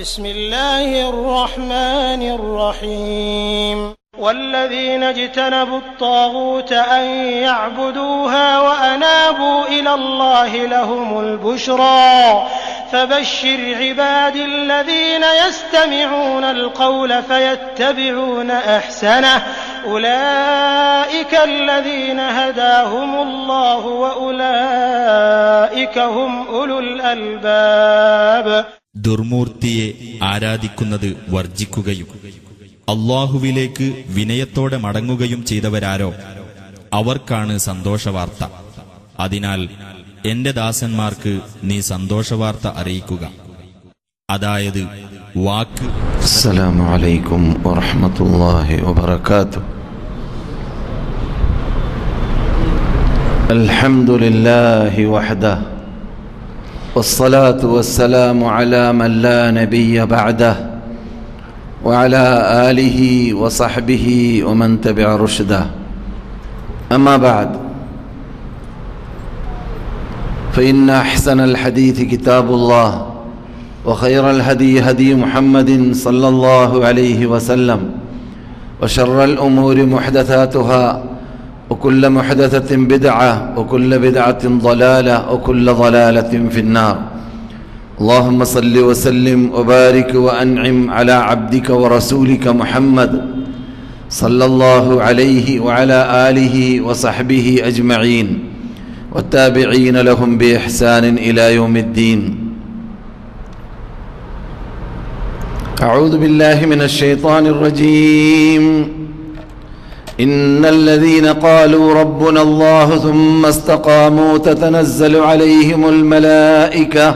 بسم الله الرحمن الرحيم والذين اجتنبوا الطاغوت أن يعبدوها وأنابوا إلى الله لهم البشرى فبشر عبادي الذين يستمعون القول فيتبعون أحسنه أولئك الذين هداهم الله وأولئك هم أولو الألباب. ദുർമൂർത്തിയെ ആരാധിക്കുന്നത് വർജിക്കുകയും അല്ലാഹുവിലേക്ക് വിനയത്തോടെ മടങ്ങുകയും ചെയ്തവരാരോ അവർക്കാണ് സന്തോഷവാർത്ത. അതിനാൽ എന്റെ ദാസന്മാർക്ക് നീ സന്തോഷവാർത്ത അറിയിക്കുക. അതായത് വാക്ക്. അസ്സലാമു അലൈക്കും വറഹ്മത്തുള്ളാഹി വബറകാതുഹു. അൽഹംദുലില്ലാഹി വഹ്ദഹു والصلاة والسلام على من لا نبي بعده وعلى آله وصحبه ومن تبع رشده. أما بعد فإن أحسن الحديث كتاب الله وخير الهدي هدي محمد صلى الله عليه وسلم وشر الأمور محدثاتها وكل محدثة بدعة وكل بدعة ضلالة وكل ضلالة في النار. اللهم صل وسلم وبارك وأنعم على عبدك ورسولك محمد صلى الله عليه وعلى آله وصحبه أجمعين والتابعين لهم بإحسان إلى يوم الدين. أعوذ بالله من الشيطان الرجيم. إن الذين قالوا ربنا الله ثم استقاموا تتنزل عليهم الملائكة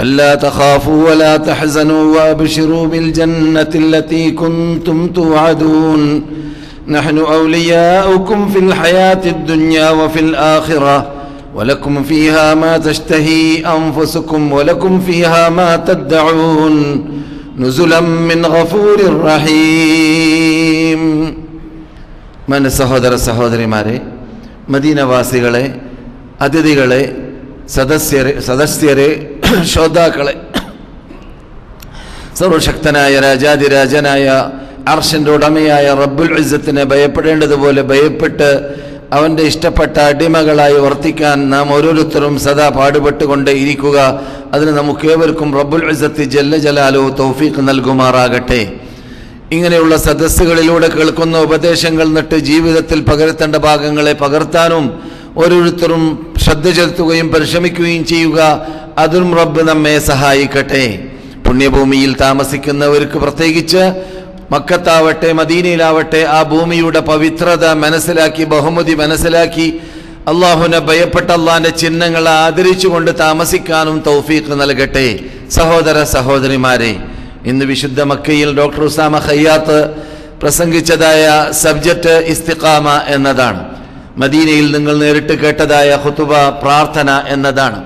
ألا تخافوا ولا تحزنوا وأبشروا بالجنة التي كنتم توعدون نحن أولياؤكم في الحياة الدنيا وفي الآخرة ولكم فيها ما تشتهي أنفسكم ولكم فيها ما تدعون نزلا من غفور رحيم. മന സഹോദര സഹോദരിമാരെ, മദീനവാസികളെ, അതിഥികളെ, സദസ്യരെ, ശ്രോതാക്കളെ, സർവശക്തനായ രാജാതിരാജനായ അർശിന്റെ ഉടമയായ റബ്ബുൽ ഇസ്സത്തിനെ ഭയപ്പെടേണ്ടതുപോലെ ഭയപ്പെട്ട് അവന്റെ ഇഷ്ടപ്പെട്ട അടിമകളായി വർത്തിക്കാൻ നാം ഓരോരുത്തരും സദാ പാടുപെട്ടുകൊണ്ടേ ഇരിക്കുക. അതിന് നമുക്കേവർക്കും റബ്ബുൽ ഇസ്സത്ത് ജല്ല ജലാലുഹു തൗഫീഖ് നൽകുമാറാകട്ടെ. ഇങ്ങനെയുള്ള സദസ്സുകളിലൂടെ കേൾക്കുന്ന ഉപദേശങ്ങൾ നട്ട് ജീവിതത്തിൽ പകർത്തേണ്ട ഭാഗങ്ങളെ പകർത്താനും ഓരോരുത്തരും ശ്രദ്ധ ചെലുത്തുകയും പരിശ്രമിക്കുകയും ചെയ്യുക. അതും റബ്ബ് നമ്മെ സഹായിക്കട്ടെ. പുണ്യഭൂമിയിൽ താമസിക്കുന്നവർക്ക്, പ്രത്യേകിച്ച് മക്കത്താവട്ടെ മദീനയിലാവട്ടെ, ആ ഭൂമിയുടെ പവിത്രത മനസ്സിലാക്കി, ബഹുമതി മനസ്സിലാക്കി, അള്ളാഹുവിനെ ഭയപ്പെട്ട അള്ളാഹിന്റെ ചിഹ്നങ്ങളെ ആദരിച്ചുകൊണ്ട് താമസിക്കാനും തൗഫീഖ് നൽകട്ടെ. സഹോദര സഹോദരിമാരെ, ഇന്ന് വിശുദ്ധ മക്കയിൽ ഡോക്ടർ ഉസാമ ഖയ്യാത്ത് പ്രസംഗിച്ചതായ സബ്ജക്റ്റ് ഇസ്തിഖാമ എന്നതാണ്. മദീനയിൽ നിങ്ങൾ നേരിട്ട് കേട്ടതായ ഖുതുബ പ്രാർത്ഥന എന്നതാണ്.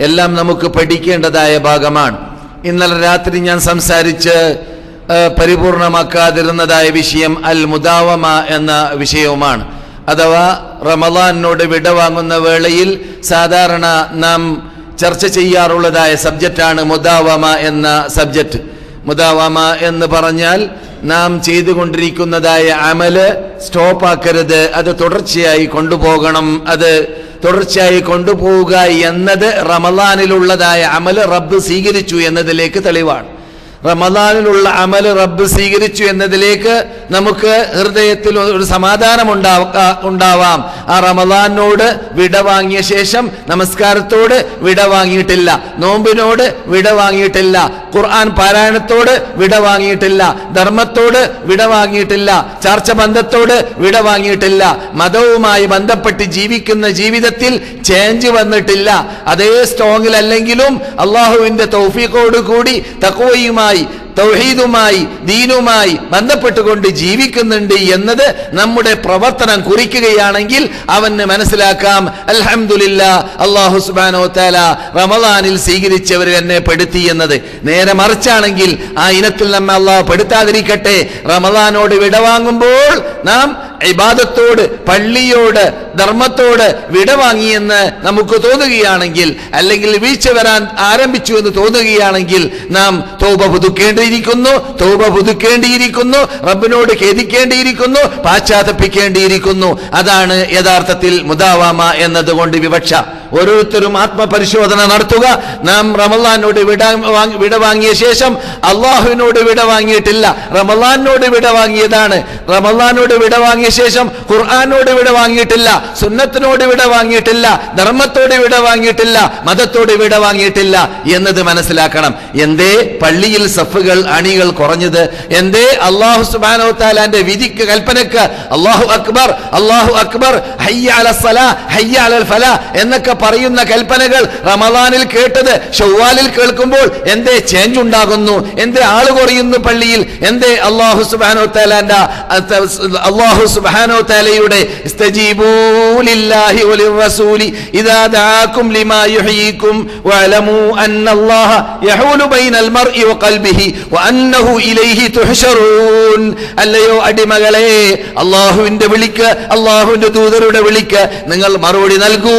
എല്ലാം നമുക്ക് പഠിക്കേണ്ടതായ ഭാഗമാണ്. ഇന്നലെ രാത്രി ഞാൻ സംസാരിച്ച് പരിപൂർണമാക്കാതിരുന്നതായ വിഷയം അൽ മുദാവമ എന്ന വിഷയവുമാണ്. അഥവാ റമളാനോട് വിടവാങ്ങുന്ന വേളയിൽ സാധാരണ നാം ചർച്ച ചെയ്യാറുള്ളതായ സബ്ജക്റ്റാണ് മുദാവമ എന്ന സബ്ജക്റ്റ്. മുദാവമ എന്ന് പറഞ്ഞാൽ നാം ചെയ്തുകൊണ്ടിരിക്കുന്നതായ അമല് സ്റ്റോപ്പാക്കരുത്, അത് തുടർച്ചയായി കൊണ്ടുപോകണം. അത് തുടർച്ചയായി കൊണ്ടുപോവുക എന്നത് റമളാനിലുള്ളതായ അമല് റബ്ബ് സ്വീകരിച്ചു എന്നതിലേക്ക് തെളിവാണ്. റമളാനിലുള്ള അമല് റബ്ബ് സ്വീകരിച്ചു എന്നതിലേക്ക് നമുക്ക് ഹൃദയത്തിൽ ഒരു സമാധാനം ഉണ്ടാവാം. ആ റമളാനോട് വിടവാങ്ങിയ ശേഷം നമസ്കാരത്തോട് വിടവാങ്ങിയിട്ടില്ല, നോമ്പിനോട് വിടവാങ്ങിയിട്ടില്ല, ഖുർആൻ പാരായണത്തോട് വിടവാങ്ങിയിട്ടില്ല, ധർമ്മത്തോട് വിടവാങ്ങിയിട്ടില്ല, ചാർച്ച ബന്ധത്തോട് വിടവാങ്ങിയിട്ടില്ല, മതവുമായി ബന്ധപ്പെട്ട് ജീവിക്കുന്ന ജീവിതത്തിൽ ചേഞ്ച് വന്നിട്ടില്ല. അതേ സ്ട്രോങ്ങിലല്ലെങ്കിലും അള്ളാഹുവിന്റെ തൗഫീഖോട് കൂടി തഖ്വയുമായി തൗഹീദുമായി ദീനുമായി ബന്ധപ്പെട്ടുകൊണ്ട് ജീവിക്കുന്നുണ്ട് എന്നത് നമ്മുടെ പ്രവർത്തനം കുറിക്കുകയാണെങ്കിൽ അവന് മനസ്സിലാക്കാം, അൽഹംദുലില്ലാ, അല്ലാഹു സുബ്ഹാനഹു വ തആല റമളാനിൽ സ്വീകരിച്ചവരിൽ എന്നെ പെടുത്തി എന്നത്. നേരെ മറിച്ചാണെങ്കിൽ ആ ഇനത്തിൽ നമ്മെ അല്ലാഹു പെടുത്താതിരിക്കട്ടെ. റമളാനോട് വിടവാങ്ങുമ്പോൾ നാം ഇബാദത്തോട്, പള്ളിയോട്, ധർമ്മത്തോട് വിടവാങ്ങിയെന്ന് നമുക്ക് തോന്നുകയാണെങ്കിൽ, അല്ലെങ്കിൽ വീഴ്ച വരാൻ ആരംഭിച്ചു എന്ന് തോന്നുകയാണെങ്കിൽ നാം തൗബ പുതുക്കേണ്ടിയിരിക്കുന്നു, റബ്ബിനോട് ഖേദിക്കേണ്ടിയിരിക്കുന്നു, പാശ്ചാത്തപിക്കേണ്ടിയിരിക്കുന്നു. അതാണ് യഥാർത്ഥത്തിൽ മുദാവമ എന്നതുകൊണ്ട് വിവക്ഷ. ഓരോരുത്തരും ആത്മപരിശോധന നടത്തുക. നാം റമളാനോട് വിടവാങ്ങിയ ശേഷം അള്ളാഹുവിനോട് വിടവാങ്ങിയിട്ടില്ല, റമളാനോട് വിടവാങ്ങിയതാണ്. റമളാനോട് വിടവാങ്ങിയ ശേഷം ഖുർആനോട് വിടവാങ്ങിയിട്ടില്ല, സുന്നത്തിനോട് വിടവാങ്ങിയിട്ടില്ല, ധർമ്മത്തോട് വിടവാങ്ങിയിട്ടില്ല, മതത്തോട് വിടവാങ്ങിയിട്ടില്ല എന്നത് മനസ്സിലാക്കണം. എന്തേ പള്ളിയിൽ സഫുകൾ, അണികൾ കുറഞ്ഞത്? എന്തേ അല്ലാഹു സുബ്ഹാനഹു വ തആലാന്റെ വിധിക്ക്, കൽപ്പനക്ക് അല്ലാഹു അക്ബർ, അല്ലാഹു അക്ബർ, ഹയ്യ അലസ്സലാ, ഹയ്യ അലൽ ഫലാ എന്നൊക്കെ പറയുന്ന കൽപ്പനകൾ റമളാനിൽ കേട്ടത് ശവ്വാലിൽ കേൾക്കുമ്പോൾ എന്തേ ചേഞ്ച് ഉണ്ടാകുന്നു? എന്തേ ആള് കുറയുന്നു പള്ളിയിൽ? എന്തേ അല്ലാഹു സുബ്ഹാനഹു വ തആലയുടെ ഇസ്തജീബൂ ലില്ലാഹി വലിർറസൂലി ഇദാ ദആകും ലിമാ യുഹ്യീകും വഅലമൂ അന്നല്ലാഹ യഹൂലു ബൈനൽ മർഇ വഖൽബിഹി വഅന്നഹു ഇലൈഹി തുഹ്ശറൂൻ. അല്ലയോ അടിമകളെ, അല്ലാഹുവിന്റെ വിളിക്ക്, അല്ലാഹുവിന്റെ ദൂതരുടെ വിളിക്ക് നിങ്ങൾ മറുപടി നൽകൂ.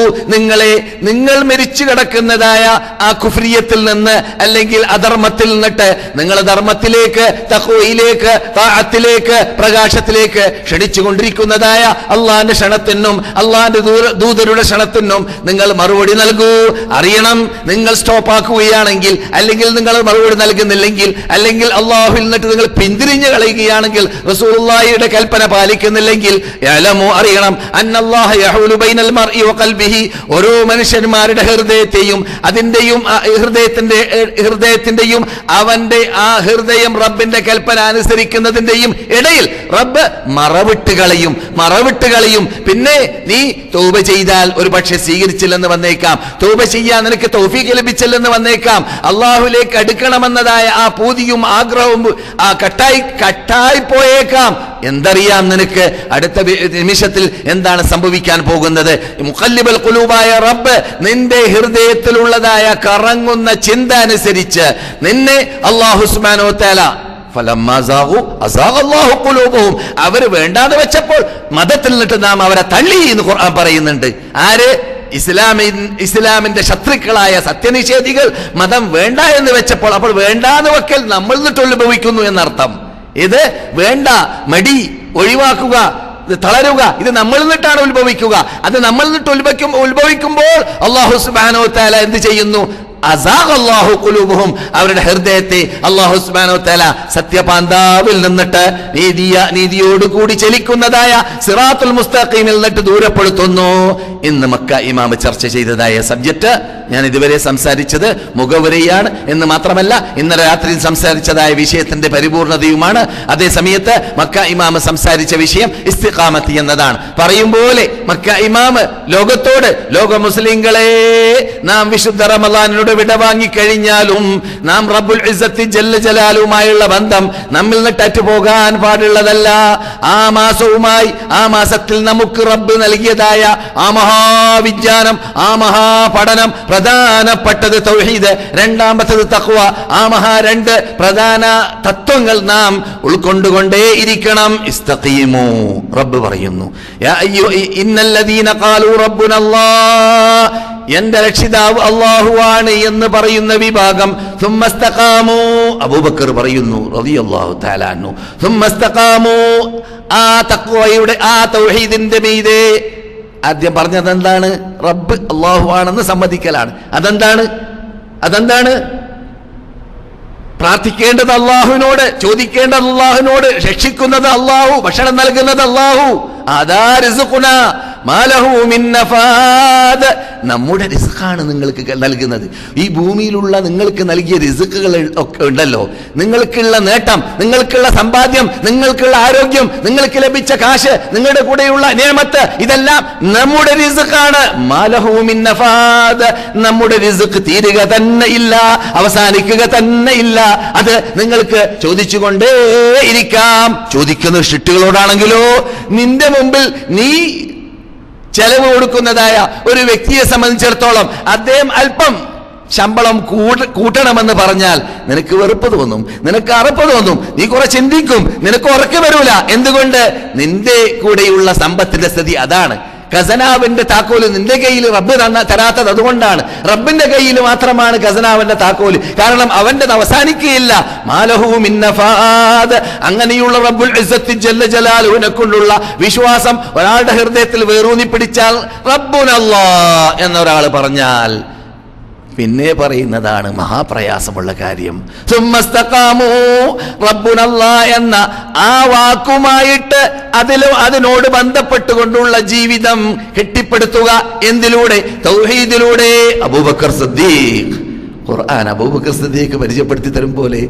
നിങ്ങൾ മരിച്ചു കിടക്കുന്നതായ ആ കുഫ്രിയത്തിൽ നിന്ന്, അല്ലെങ്കിൽ അധർമ്മത്തിൽ നിന്നിട്ട് നിങ്ങൾ ധർമ്മത്തിലേക്ക്, തഖ്വയിലേക്ക്, താഅത്തിലേക്ക്, പ്രകാശത്തിലേക്ക് ക്ഷണിച്ചുകൊണ്ടിരിക്കുന്നതായ അള്ളാന്റെ ക്ഷണത്തിനും അള്ളാന്റെ ദൂതരുടെ ക്ഷണത്തിനും നിങ്ങൾ മറുപടി നൽകൂ. അറിയണം, നിങ്ങൾ സ്റ്റോപ്പ് ആക്കുകയാണെങ്കിൽ, അല്ലെങ്കിൽ നിങ്ങൾ മറുപടി നൽകുന്നില്ലെങ്കിൽ, അല്ലെങ്കിൽ അള്ളാഹുവിൽ നിന്നിട്ട് നിങ്ങൾ പിന്തിരിഞ്ഞു കളയുകയാണെങ്കിൽ, റസൂലുള്ളാഹിയുടെ കൽപ്പന പാലിക്കുന്നില്ലെങ്കിൽ, അറിയണം അന്നല്ലാഹ യഹൂലു ബൈനൽ മർഇ വഖൽബിഹി, ഓരോ മനുഷ്യന്മാരുടെ ഹൃദയത്തെയും അതിന്റെയും ഹൃദയത്തിന്റെയും അവന്റെ ആ ഹൃദയം റബ്ബിന്റെ കൽപ്പന അനുസരിക്കുന്നതിന്റെയും ഇടയിൽ റബ്ബ് മറവിട്ട് കളയും. പിന്നെ നീ തൗബ ചെയ്താൽ ഒരു പക്ഷെ സ്വീകരിച്ചില്ലെന്ന് വന്നേക്കാം, തൗബ ചെയ്യാൻ നിനക്ക് തൗഫീഖ് ലഭിച്ചില്ലെന്ന് വന്നേക്കാം, അള്ളാഹുലേക്ക് അടുക്കണമെന്നതായ ആ പൂതിയും ആഗ്രഹവും ആ കട്ടായി പോയേക്കാം. എന്തറിയാം നിനക്ക് അടുത്ത നിമിഷത്തിൽ എന്താണ് സംഭവിക്കാൻ പോകുന്നത്? മുഖല്ലിബൽ ഖുലൂബായ റബ്ബ് നിന്റെ ഹൃദയത്തിലുള്ളതായ കറങ്ങുന്ന ചിന്ത അനുസരിച്ച് നിന്നെ അല്ലാഹു സുബ്ഹാനഹു വ തആല അവര് വേണ്ടാതെ വെച്ചപ്പോൾ മതത്തിൽ നിന്നിട്ട് നാം അവരെ തള്ളി എന്ന് ഖുർആൻ പറയുന്നുണ്ട്. ആര്? ഇസ്ലാമിന്റെ ശത്രുക്കളായ സത്യനിഷേധികൾ മതം വേണ്ട എന്ന് വെച്ചപ്പോൾ, അപ്പോൾ വേണ്ടാന്ന് വെക്കൽ നമ്മൾ നിന്നിട്ട് ഉത്ഭവിക്കുന്നു എന്നർത്ഥം. ഇത് വേണ്ട, മടി, ഒഴിവാക്കുക, തളരുക, ഇത് നമ്മൾ നിന്നിട്ടാണ് ഉത്ഭവിക്കുക. അത് നമ്മൾ നിന്നിട്ട് ഉത്ഭവിക്കുമ്പോൾ അല്ലാഹു സുബ്ഹാനഹു വ തആല എന്ത് ചെയ്യുന്നു? അസാഖല്ലാഹു ഖുലൂബുഹും, അവരുടെ ഹൃദയത്തെ അല്ലാഹു സുബ്ഹാനഹു വ തആല സത്യപാന്താവിൽ നിന്നിട്ട് നീതിയോടുകൂടി ചലിക്കുന്നതായ സിറാത്തുൽ മുസ്തഖീമിൽ നിന്നിട്ട് ദൂരപ്പെടുത്തുന്നു. ഇന്ന് മക്ക ഇമാം ചർച്ച ചെയ്തതായ സബ്ജക്റ്റ് ഞാൻ ഇതുവരെ സംസാരിച്ചത് മുഖവുരയാണ് എന്ന് മാത്രമല്ല, ഇന്നലെ രാത്രി സംസാരിച്ചതായ വിഷയത്തിന്റെ പരിപൂർണതയുമാണ്. അതേ സമയത്ത് മക്ക ഇമാം സംസാരിച്ച വിഷയം ഇസ്തിഖാമത്ത് എന്നതാണ്. പറയും പോലെ മക്ക ഇമാം ലോകത്തോട്, ലോക മുസ്ലിങ്ങളെ, നാം വിശുദ്ധ റമളാനിലൂടെ വിടവാങ്ങി കഴിഞ്ഞാലും നാം റബ്ബുൽ ഇസ്സത്തി ജല്ല ജലാലുമായുള്ള ബന്ധം നമ്മിൽ നിന്ന് അറ്റുപോകാൻ പാടുള്ളതല്ല. ആ മാസവുമായി, ആ മാസത്തിൽ നമുക്ക് റബ്ബ് നൽകിയതായ ആ മഹാവിജ്ഞാനം, ആ മഹാപഠനം, പ്രധാനപ്പെട്ടത് തൗഹീദ്, രണ്ടാമത്തത് തഖ്വ, ആ രണ്ട് പ്രധാന തത്വങ്ങൾ നാം ഉൾക്കൊണ്ടുകൊണ്ടേയിരിക്കണം. ഇസ്തഖീമു, റബ്ബ് പറയുന്നു, യാ ഇന്നല്ലദീന ഖാലൂ റബ്ബുനല്ലാഹ്, എന്റെ രക്ഷിതാവ് അല്ലാഹുവാണ് എന്ന് പറയുന്ന വിഭാഗം, സുമ്മസ്തഖാമു, അബൂബക്കർ പറയുന്നു റളിയല്ലാഹു തആല അൻഹു, സുമ്മസ്തഖാമു, ആ തഖ്വയുടെ, ആ തൗഹീദിന്റെ മീതെ ആദ്യം പറഞ്ഞത് എന്താണ്? റബ്ബ് അല്ലാഹുവാണെന്ന് സമ്മതിക്കലാണ്. അതെന്താണ്? പ്രാർത്ഥിക്കേണ്ടത് അല്ലാഹുവിനോട്, ചോദിക്കേണ്ടത് അല്ലാഹുവിനോട്, രക്ഷിക്കുന്നത് അല്ലാഹു, ഭക്ഷണം നൽകുന്നത് അല്ലാഹു. അതാ റിസ്ഖുന മാലഹു മിൻ നഫാദ്, നമ്മുടെ റിസ്ഖാണ് നിങ്ങൾക്ക് നൽകുന്നത്. ഈ ഭൂമിയിലുള്ള നിങ്ങൾക്ക് നൽകിയ റിസ്ഖുകൾ ഒക്കെ ഉണ്ടല്ലോ, നിങ്ങൾക്കുള്ള നേട്ടം, നിങ്ങൾക്കുള്ള സമ്പാദ്യം, നിങ്ങൾക്കുള്ള ആരോഗ്യം, നിങ്ങൾക്ക് ലഭിച്ച കാശ്, നിങ്ങളുടെ കൂടെയുള്ള നിയമത്ത്, ഇതെല്ലാം നമ്മുടെ റിസ്ഖാണ്. മാലഹു മിൻ നഫാദ്, നമ്മുടെ റിസ്ഖ് തീരുക തന്നെ ഇല്ല, അവസാനിക്കുക തന്നെ ഇല്ല. അത് നിങ്ങൾക്ക് ചോദിച്ചുകൊണ്ടേ ഇരിക്കാം. ചോദിക്കുന്ന ഷിട്ടുകളോടാണെങ്കിലോ, നിന്റെ മുമ്പിൽ നീ ചെലവ് കൊടുക്കുന്നതായ ഒരു വ്യക്തിയെ സംബന്ധിച്ചിടത്തോളം അദ്ദേഹം അല്പം ശമ്പളം കൂട്ടണമെന്ന് പറഞ്ഞാൽ നിനക്ക് വെറുപ്പ് തോന്നും, നിനക്ക് അറപ്പ് തോന്നും, നീ കുറെ ചിന്തിക്കും, നിനക്ക് ഉറക്കം വരൂല. എന്തുകൊണ്ട്? നിന്റെ കൂടെയുള്ള സമ്പത്തിന്റെ സ്ഥിതി അതാണ്. ഖസനാവിന്റെ താക്കോല് നിന്റെ കയ്യിൽ റബ്ബ് തരാത്തത് അതുകൊണ്ടാണ്. റബ്ബിന്റെ കയ്യിൽ മാത്രമാണ് ഖസനാവിന്റെ താക്കോല്. കാരണം അവന്റെ അവസാനിക്കുകയില്ല. മാലഹു മിൻ നഫാദ്. അങ്ങനെയുള്ള റബ്ബുൽ ഇസ്സത്തി ജല്ല ജലാലുവിനെ കൊണ്ടുള്ള വിശ്വാസം ഒരാളുടെ ഹൃദയത്തിൽ വേറൂന്നി പിടിച്ചാൽ റബ്ബുനല്ലാഹ് എന്നൊരാൾ പറഞ്ഞാൽ പിന്നെ പറയുന്നതാണ് മഹാപ്രയാസമുള്ള കാര്യം. സുമ്മസ്തഖാമു റബ്ബുനല്ലാഹ് എന്ന ആ വാക്കുമായിട്ട് അതിനോട് ബന്ധപ്പെട്ടുകൊണ്ടുള്ള ജീവിതം കെട്ടിപ്പടുത്തുക. എന്തിലൂടെ? തൗഹീദിലൂടെ. അബൂബക്കർ സിദ്ദീഖ് ഖുർആൻ അബൂബക്കർ സിദ്ദീഖ് പരിചയപ്പെടുത്തി തരും പോലെ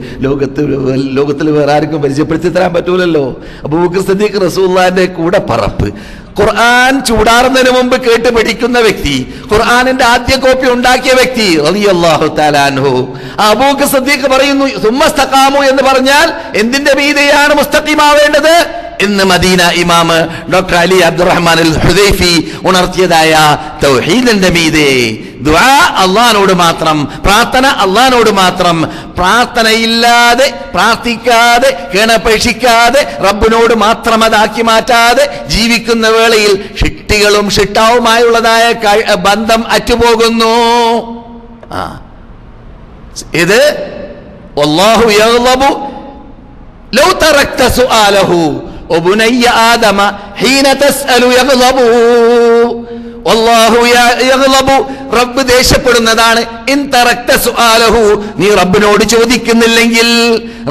ലോകത്തിൽ വേറെ ആർക്കും പരിചയപ്പെടുത്തി തരാൻ പറ്റൂലല്ലോ. അബൂബക്കർ സിദ്ദീഖ് റസൂലുള്ളാഹിന്റെ കൂടെ പറപ്പ്. ഖുർആൻ ചൂടാറുന്നതിന് മുമ്പ് കേട്ട് പഠിക്കുന്ന വ്യക്തി, ഖുർആനിന്റെ ആദ്യ കോപ്പി ഉണ്ടാക്കിയ വ്യക്തി റളിയല്ലാഹു തആല അൻഹു. അബൂബക്കർ സിദ്ദീഖ് പറയുന്നു സുമ്മസ്തഖാമു എന്ന് പറഞ്ഞാൽ എന്തിന്റെ മീതെയാണ് മുസ്തഖീമാവേണ്ടത് എന്ന് മദീന ഇമാം doctor Ali Abdurahman al Hudaifi ഉണർത്തിയതായ തൗഹീദിന്റെ മീതെ ദുആ അല്ലാഹുവോട് മാത്രം, പ്രാർത്ഥന അല്ലാഹുവോട് മാത്രം, പ്രാർത്ഥനയില്ലാതെ പ്രാർത്ഥിക്കാതെ കേണപേക്ഷിക്കാതെ റബ്ബിനോട് മാത്രം അതാക്കി മാറ്റാതെ ജീവിക്കുന്ന വേളയിൽ ഷിട്ടികളും ഷിട്ടാവുമായുള്ളതായ ബന്ധം അറ്റുപോകുന്നു. ഇത് വല്ലാഹു യഗ്ളബു ലൗ തറക്ത സുആലഹു വബുനയ്യ ആദമ ഹീന തസ്അലു യഗ്ളബു. വല്ലാഹു യഗ്ളബു, റബ്ബ് ദേഷ്യപ്പെടുന്നതാണ്. ഇൻ തറക്ത സുആലഹു, നീ റബ്ബിനോട് ചോദിക്കുന്നില്ലെങ്കിൽ,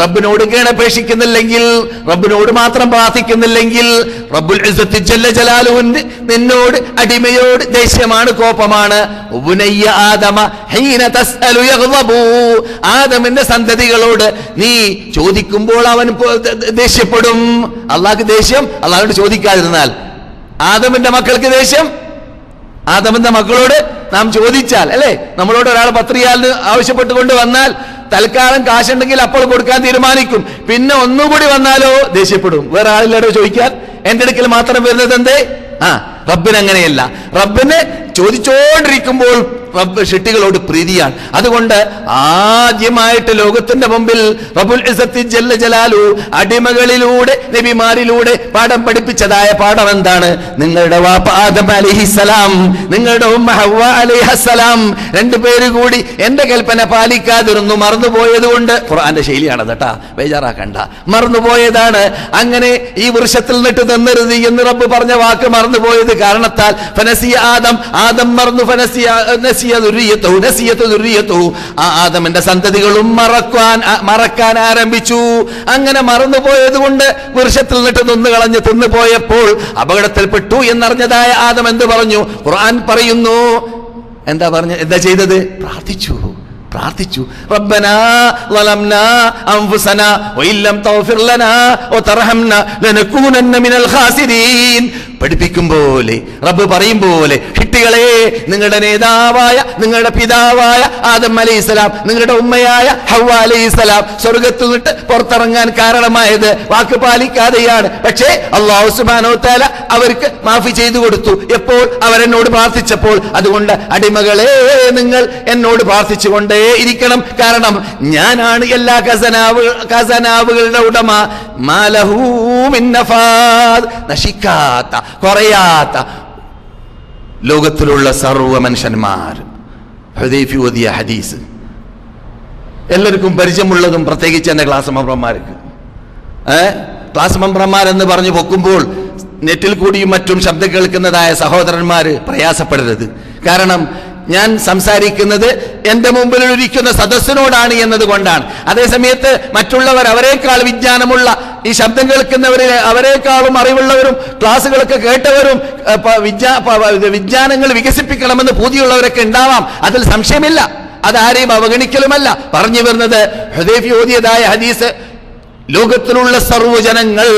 റബ്ബിനോട് കേണപേക്ഷിക്കുന്നില്ലെങ്കിൽ, റബ്ബിനോട് മാത്രം പ്രാർത്ഥിക്കുന്നില്ലെങ്കിൽ റബ്ബുൽ ഇസ്സത്തി ജല്ല ജലാലുവിന് നിന്നോട് അടിമയോട് ദേഷ്യമാണ്, കോപമാണ്. ഉബ്നയ്യ ആദമ ഹീന തസ്അലു യഗ്ളബു, ആദമിന്റെ സന്തതികളോട് നീ ചോദിക്കുമ്പോൾ അവൻ ദേഷ്യപ്പെടും. അള്ളാഹ്ക്ക് ദേഷ്യം അള്ളാഹുവോട് ചോദിക്കാതിരുന്നാൽ. ആദമിന്റെ മക്കൾക്ക് ദേഷ്യം ആദമിന്റെ മക്കളോട് നാം ചോദിച്ചാൽ, അല്ലെ, നമ്മളോട് ഒരാൾ 10 റിയാലിന് ആവശ്യപ്പെട്ടുകൊണ്ട് വന്നാൽ തൽക്കാലം കാശുണ്ടെങ്കിൽ അപ്പോൾ കൊടുക്കാൻ തീരുമാനിക്കും. പിന്നെ ഒന്നുകൂടി വന്നാലോ ദേഷ്യപ്പെടും. വേറെ ആളില്ലാടോ ചോദിക്കാൻ, എന്റെ അടുക്കൽ മാത്രം വരുന്നത് എന്തേ? റബ്ബിന് അങ്ങനെയല്ല. റബ്ബിന് ചോദിച്ചോണ്ടിരിക്കുമ്പോൾ റബ്ബ് ഷിട്ടികളോട് പ്രീതിയാണ്. അതുകൊണ്ട് ആദ്യമായിട്ട് ലോകത്തിന്റെ മുമ്പിൽ റബ്ബുൽ ഇസ്സത്തി ജല്ല ജലാലു അടിമകളിലൂടെ നബിമാരിലൂടെ പാഠം പഠിപ്പിച്ചതായ പാഠം എന്താണ്? നിങ്ങളുടെ വാപ്പ ആദം അലൈഹിസ്സലാം, നിങ്ങളുടെ ഉമ്മ ഹവ്വ അലൈഹിസ്സലാം, രണ്ടുപേര് കൂടി എന്റെ കൽപ്പന പാലിക്കാതിരുന്നു, മറന്നുപോയത് കൊണ്ട്. ഖുർആന്റെ ശൈലിയാണ് കേട്ടാ, ബേജാറാക്കണ്ട, മറന്നുപോയതാണ്. അങ്ങനെ ഈ വൃക്ഷത്തിൽ നിന്നിട്ട് തിന്നരുത് എന്ന് റബ്ബ് പറഞ്ഞ വാക്ക് മറന്നുപോയത് കാരണത്താൽ ഫനസിയ ആദം മറന്നു, ആദമിന്റെ സന്തതികളും മറക്കാൻ ആരംഭിച്ചു. അങ്ങനെ മറന്നുപോയത് കൊണ്ട് വൃക്ഷത്തിൽ നിന്നിട്ട് തിന്നു പോയപ്പോൾ അപകടത്തിൽപ്പെട്ടു എന്നറിഞ്ഞതായ ആദം എന്ത് പറഞ്ഞു? ഖുർആൻ പറയുന്നു, എന്താ ചെയ്തത്? പ്രാർത്ഥിച്ചു. റബ്ബനാ ളലംനാ അൻഫുസനാ വഇല്ലം തഗ്ഫിർ ലനാ വതർഹംനാ ലനകൂനന്ന മിനൽ ഖാസിരീൻ. പഠിപ്പിക്കും പോലെ, റബ്ബ് പറയും പോലെ, ഹിട്ടികളെ, നിങ്ങളുടെ നേതാവായ, നിങ്ങളുടെ പിതാവായ ആദം അലൈഹിസ്സലാം, നിങ്ങളുടെ ഉമ്മയായ ഹവ്വ അലൈഹിസ്സലാം സ്വർഗത്തിൽ നിന്നിട്ട് പുറത്തിറങ്ങാൻ കാരണമായത് വാക്ക് പാലിക്കാതെയാണ്. പക്ഷേ അല്ലാഹു സുബ്ഹാനഹു വ തആല അവർക്ക് മാഫി ചെയ്തു കൊടുത്തു. എപ്പോൾ? അവരെന്നോട് പ്രാർത്ഥിച്ചപ്പോൾ. അതുകൊണ്ട് അടിമകളെ, നിങ്ങൾ എന്നോട് പ്രാർത്ഥിച്ചുകൊണ്ടേ ഇരിക്കണം. കാരണം ഞാനാണ് എല്ലാ ഖസനാവുകളുടെ ഉടമ. മാലഹു മിൻ നഫാദ്, നശിക്കാത്ത, കുറയാത്ത ലോകത്തിലുള്ള സർവ്വ മനുഷ്യന്മാർ. ഹുദൈഫി ഓതിയ ഹദീസ് എല്ലാവർക്കും പരിചയമുള്ളതും, പ്രത്യേകിച്ച് എന്റെ ക്ലാസ് മെമ്പർമാർക്ക്. ക്ലാസ് മെമ്പർമാരെന്ന് പറഞ്ഞു പൊക്കുമ്പോൾ നെറ്റിൽ കൂടിയും മറ്റും ശബ്ദം കേൾക്കുന്നതായ സഹോദരന്മാര് പ്രയാസപ്പെടരുത്. കാരണം ഞാൻ സംസാരിക്കുന്നത് എന്റെ മുമ്പിൽ ഇരിക്കുന്ന സദസ്സിനോടാണ് എന്നതുകൊണ്ടാണ്. അതേസമയത്ത് മറ്റുള്ളവർ, അവരെക്കാൾ വിജ്ഞാനമുള്ള, ഈ ശബ്ദം കേൾക്കുന്നവരിൽ അവരെക്കാളും അറിവുള്ളവരും ക്ലാസ്സുകളൊക്കെ കേട്ടവരും വിജ്ഞാനങ്ങൾ വികസിപ്പിക്കണമെന്ന് പൂതിയുള്ളവരൊക്കെ ഉണ്ടാവാം, അതിൽ സംശയമില്ല. അതാരെയും അവഗണിക്കലുമല്ല. പറഞ്ഞു വരുന്നത് ഹുദൈഫി ഓതിയതായ ഹദീസ്, ലോകത്തിലുള്ള സർവ്വജനങ്ങൾ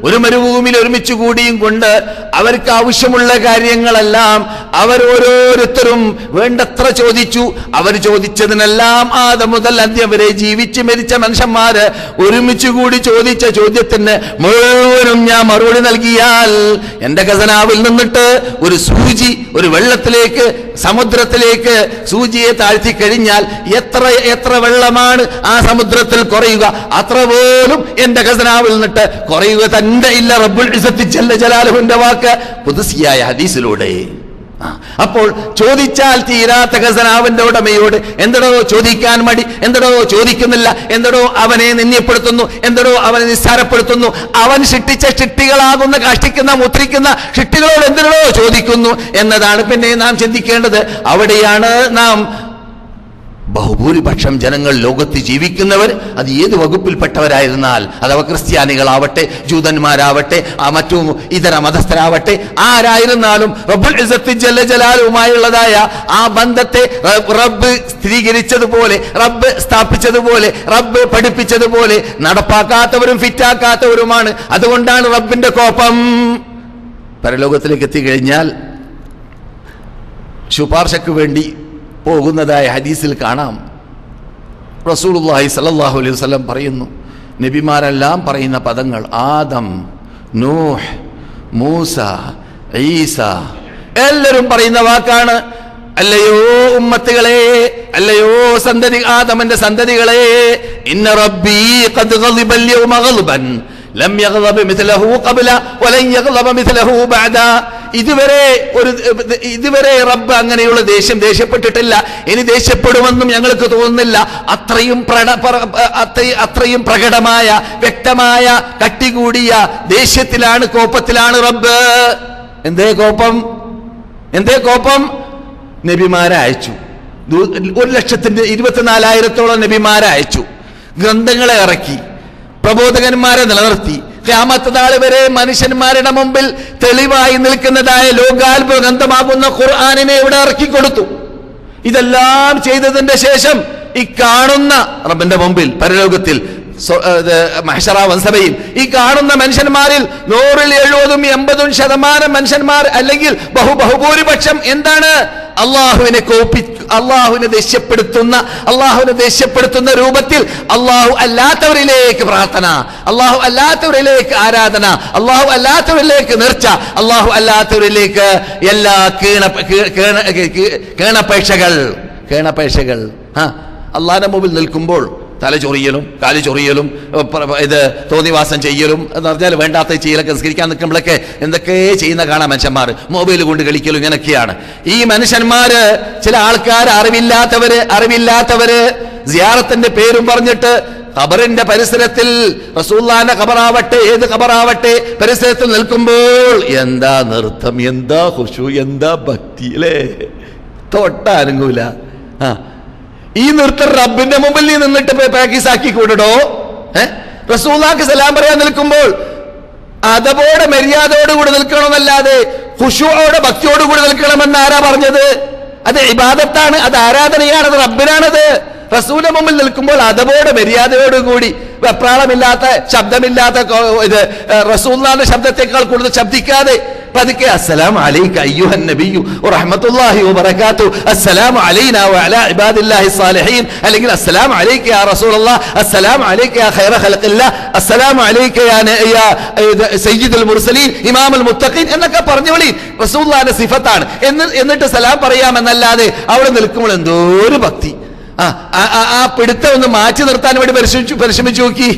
ഒരു മരുഭൂമിയിൽ ഒരുമിച്ച് കൂടിയും കൊണ്ട് അവർക്ക് ആവശ്യമുള്ള കാര്യങ്ങളെല്ലാം അവർ ഓരോരുത്തരും വേണ്ടത്ര ചോദിച്ചു. അവർ ചോദിച്ചതിനെല്ലാം ആദം മുതൽ അന്ത്യം വരെ ജീവിച്ച് മരിച്ച മനുഷ്യന്മാര് ഒരുമിച്ച് കൂടി ചോദിച്ച ചോദ്യത്തിന് മുഴുവനും ഞാൻ മറുപടി നൽകിയാൽ എന്റെ ഖസനാവിൽ നിന്നിട്ട് ഒരു സൂചി ഒരു വെള്ളത്തിലേക്ക് സമുദ്രത്തിലേക്ക് സൂചിയെ താഴ്ത്തി കഴിഞ്ഞാൽ എത്ര വെള്ളമാണ് ആ സമുദ്രത്തിൽ കുറയുക, അത്ര പോലും എന്റെ ഖസനാവിൽ നിന്നിട്ട് കുറയുക തന്നെ ഇല്ല. റബ്ബുൽ ഇസ്സത്തി ജല്ല ജലാലുഹുവിന്റെ വാക്ക് ഖുദ്സിയായ ഹദീസിലൂടെ. അപ്പോൾ ചോദിച്ചാൽ തീരാത്ത ഖസനാവിന്റെ ഉടമയോട് എന്തടോ ചോദിക്കാൻ മടി, എന്തടോ ചോദിക്കുന്നില്ല, എന്തടോ അവനെ നിന്ദ്യപ്പെടുത്തുന്നു, എന്തടോ അവനെ നിസ്സാരപ്പെടുത്തുന്നു, അവൻ സൃഷ്ടിച്ച സൃഷ്ടികളാകുന്ന കാഷ്ടിക്കുന്ന മുദ്രിക്കുന്ന സൃഷ്ടികളോട് എന്തിനോ ചോദിക്കുന്നു എന്നതാണ് പിന്നെ നാം ചിന്തിക്കേണ്ടത്. അവിടെയാണ് നാം ബഹുഭൂരിപക്ഷം ജനങ്ങൾ ലോകത്ത് ജീവിക്കുന്നവർ, അത് ഏത് വകുപ്പിൽപ്പെട്ടവരായിരുന്നാൽ, അഥവാ ക്രിസ്ത്യാനികളാവട്ടെ, ജൂതന്മാരാവട്ടെ, മറ്റു ഇതര മതസ്ഥരാവട്ടെ, ആരായിരുന്നാലും റബ്ബുൽ ഇസ്സത്തി ജല്ല ജലാലുമായുള്ളതായ ആ ബന്ധത്തെ റബ്ബ് സ്ഥിരീകരിച്ചതുപോലെ, റബ്ബ് സ്ഥാപിച്ചതുപോലെ, റബ്ബ് പഠിപ്പിച്ചതുപോലെ നടപ്പാക്കാത്തവരും ഫിറ്റാക്കാത്തവരുമാണ്. അതുകൊണ്ടാണ് റബ്ബിന്റെ കോപം. പരലോകത്തിലേക്ക് എത്തിക്കഴിഞ്ഞാൽ ശുപാർശയ്ക്ക് വേണ്ടി പോകുന്നതായ ഹദീസിൽ കാണാം, റസൂലുള്ളാഹി സ്വല്ലല്ലാഹു അലൈഹി വസല്ലം പറയുന്നു, നബിമാരെല്ലാം പറയുന്ന പദങ്ങൾ ആദം, നൂഹ്, മൂസ, ഈസ, എല്ലാവരും പറയുന്ന വാക്കാണ്, അല്ലയോ ഉമ്മത്തുകളെ, അല്ലയോ സന്തതി ആദമന്റെ സന്തതികളെ, ഇന്ന റബ്ബി ഖദ് ഗളിബ അൽ-യൗമ ഗൾബൻ ലം യഗ്ളബ മിഥ്ലഹു ഖബ്ല വലൻ യഗ്ളബ മിഥ്ലഹു ബഅദ. ഇതുവരെ റബ്ബ് അങ്ങനെയുള്ള ദേഷ്യപ്പെട്ടിട്ടില്ല, ഇനി ദേഷ്യപ്പെടുമെന്നും ഞങ്ങൾക്ക് തോന്നുന്നില്ല. അത്രയും പ്രകടമായ വ്യക്തമായ കട്ടികൂടിയ ദേഷ്യത്തിലാണ്, കോപത്തിലാണ് റബ്ബ്. എന്തേ കോപം? നബിമാരെ അയച്ചു, 1,24,000 നബിമാരെ അയച്ചു, ഗ്രന്ഥങ്ങളെ ഇറക്കി, പ്രബോധകന്മാരെ നിലനിർത്തി, ഖിയാമത്ത് നാൾ വരെ മനുഷ്യന്മാരുടെ മുമ്പിൽ തെളിവായി നിൽക്കുന്നതായ ലോകാത്ഭുത ഗ്രന്ഥമാകുന്ന ഖുർആനിനെ ഇവിടെ ഇറക്കിക്കൊടുത്തു. ഇതെല്ലാം ചെയ്തതിന്റെ ശേഷം ഈ കാണുന്ന റബ്ബിന്റെ മുമ്പിൽ പരലോകത്തിൽ മഹ്ശറ വൻസഭയിൽ ഈ കാണുന്ന മനുഷ്യന്മാരിൽ 100-70% മനുഷ്യന്മാർ അല്ലെങ്കിൽ ബഹുഭൂരിപക്ഷം എന്താണ്? അള്ളാഹുവിനെ ദേഷ്യപ്പെടുത്തുന്ന രൂപത്തിൽ അള്ളാഹു അല്ലാത്തവരിലേക്ക് പ്രാർത്ഥന, അള്ളാഹു അല്ലാത്തവരിലേക്ക് ആരാധന, അള്ളാഹു അല്ലാത്തവരിലേക്ക് നേർച്ച, അള്ളാഹു അല്ലാത്തവരിലേക്ക് എല്ലാ കേണപേക്ഷകൾ. അള്ളാഹിന്റെ മുമ്പിൽ നിൽക്കുമ്പോൾ തല ചൊറിയലും കാല് ചൊറിയലും ഇത് തോന്നിവാസം ചെയ്യലും എന്ന് പറഞ്ഞാൽ വേണ്ടാത്ത ചെയ്യലൊക്കെ നിസ്കരിക്കാൻ നിൽക്കുമ്പോഴൊക്കെ എന്തൊക്കെ ചെയ്യുന്ന കാണാം മനുഷ്യന്മാർ. മൊബൈൽ കൊണ്ട് കളിക്കലും ഇങ്ങനെയൊക്കെയാണ്. ഈ മനുഷ്യന്മാര് ചില ആൾക്കാർ അറിവില്ലാത്തവര് സിയാറത്തിന്റെ പേരും പറഞ്ഞിട്ട് ഖബറിന്റെ പരിസരത്തിൽ റസൂലുള്ളാഹിന്റെ ഖബറാവട്ടെ ഏത് ഖബറാവട്ടെ പരിസരത്തിൽ നിൽക്കുമ്പോൾ എന്താ നൃത്തം, എന്താ ഖുശൂ, എന്താ ഭക്തി അല്ലേ, തൊട്ടാനങ്ങൂല. ഈ നൃത്തം റബ്ബിന്റെ മുമ്പിൽ നീ നിന്നിട്ട് പ്രാക്ടീസ് ആക്കി കൂടടോ. റസൂലുള്ളാഹിക്ക് സലാം പറയാൻ നിൽക്കുമ്പോൾ അതപോടെ മര്യാദയോടുകൂടി നിൽക്കണമെന്നല്ലാതെ ഖുശൂഅോടെ ഭക്തിയോടുകൂടി നിൽക്കണമെന്ന് ആരാ പറഞ്ഞത്? അത് ഇബാദത്താണ്, അത് ആരാധനയാണ്, അത് റബ്ബിനാണത്. റസൂലിന്റെ മുമ്പിൽ നിൽക്കുമ്പോൾ അതപോടെ മര്യാദയോടുകൂടി വെപ്രാളമില്ലാത്ത ശബ്ദമില്ലാത്ത ഇത് റസൂലുള്ളാഹിന്റെ ശബ്ദത്തെക്കാൾ കൂടുതൽ ശബ്ദിക്കാതെ പതുക്കെ അസ്സലാമു അലൈക അയ്യുഹൻ നബിയ്യു വറഹ്മത്തുള്ളാഹി വബറകാതുഹു അസ്സലാമു അലൈനാ വഅലാ ഇബാദില്ലാഹി സ്വാലിഹീൻ, അല്ലെങ്കിൽ അസ്സലാമു അലൈക യാ റസൂലല്ലാഹ്, അസ്സലാമു അലൈക യാ ഖൈറ ഖൽഖില്ലാഹ്, അസ്സലാമു അലൈക യാ സയ്യിദുൽ മുർസലീൻ ഇമാമുൽ മുത്തഖീൻ എന്നൊക്കെ പറഞ്ഞു വിളി. റസൂലുള്ളാഹിന്റെ സിഫത്താണ്. എന്നിട്ട് സലാം പറയാമെന്നല്ലാതെ അവിടെ നിൽക്കുമ്പോൾ എന്തോ ഒരു ഭക്തി. ആ പിടുത്തം ഒന്ന് മാറ്റി നിർത്താൻ വേണ്ടി പരിശ്രമിച്ചു നോക്കി,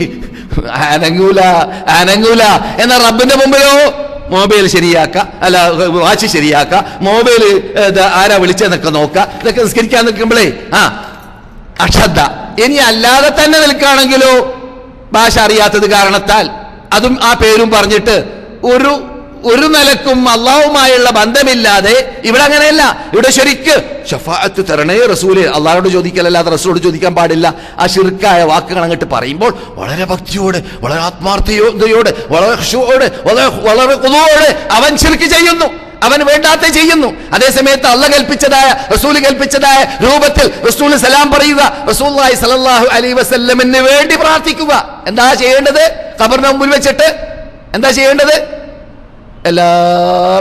അനങ്ങൂല. എന്നാൽ റബ്ബിന്റെ മുമ്പിലോ മൊബൈൽ ശരിയാക്ക, അല്ല വാച്ച് ശരിയാക്ക, മൊബൈൽ ആരാ വിളിച്ചെന്നൊക്കെ നോക്ക, ഇതൊക്കെ നിസ്കരിക്കാൻ നിൽക്കുമ്പോഴേ അശ്രദ്ധ. ഇനി അല്ലാതെ തന്നെ നിൽക്കുകയാണെങ്കിലോ ഭാഷ അറിയാത്തത് കാരണത്താൽ അതും ആ പേരും പറഞ്ഞിട്ട് ഒരു നിലക്കും അള്ളാഹുമായുള്ള ബന്ധമില്ലാതെ ഇവിടെ അങ്ങനെയല്ല. ഇവിടെ ശരിക്ക് ശഫാഅത്ത് തരണേ റസൂലേ, അള്ളാഹോട് ചോദിക്കലല്ലാതെ റസൂലോട് ചോദിക്കാൻ പാടില്ല. ആ ശിർക്കായ വാക്കുകൾ അങ്ങോട്ട് പറയുമ്പോൾ വളരെ ഭക്തിയോടെ, വളരെ ആത്മാർത്ഥതയോടെ, വളരെ ഖുശൂഅോടെ, വളരെ ഖുദൂഅോടെ അവൻ ശിർക്ക് ചെയ്യുന്നു, അവൻ വേണ്ടാത്ത ചെയ്യുന്നു. അതേസമയത്ത് അള്ളാഹ് കൽപ്പിച്ചതായ റസൂൽ കൽപ്പിച്ചതായ രൂപത്തിൽ റസൂൽ സലാം പറയുക, റസൂലുള്ളാഹി സ്വല്ലല്ലാഹു അലൈഹി വസല്ലമിന് വേണ്ടി പ്രാർത്ഥിക്കുക. എന്താ ചെയ്യേണ്ടത്? ഖബറിന് മുമ്പിൽ വെച്ചിട്ട് എന്താ ചെയ്യേണ്ടത്? എല്ലാ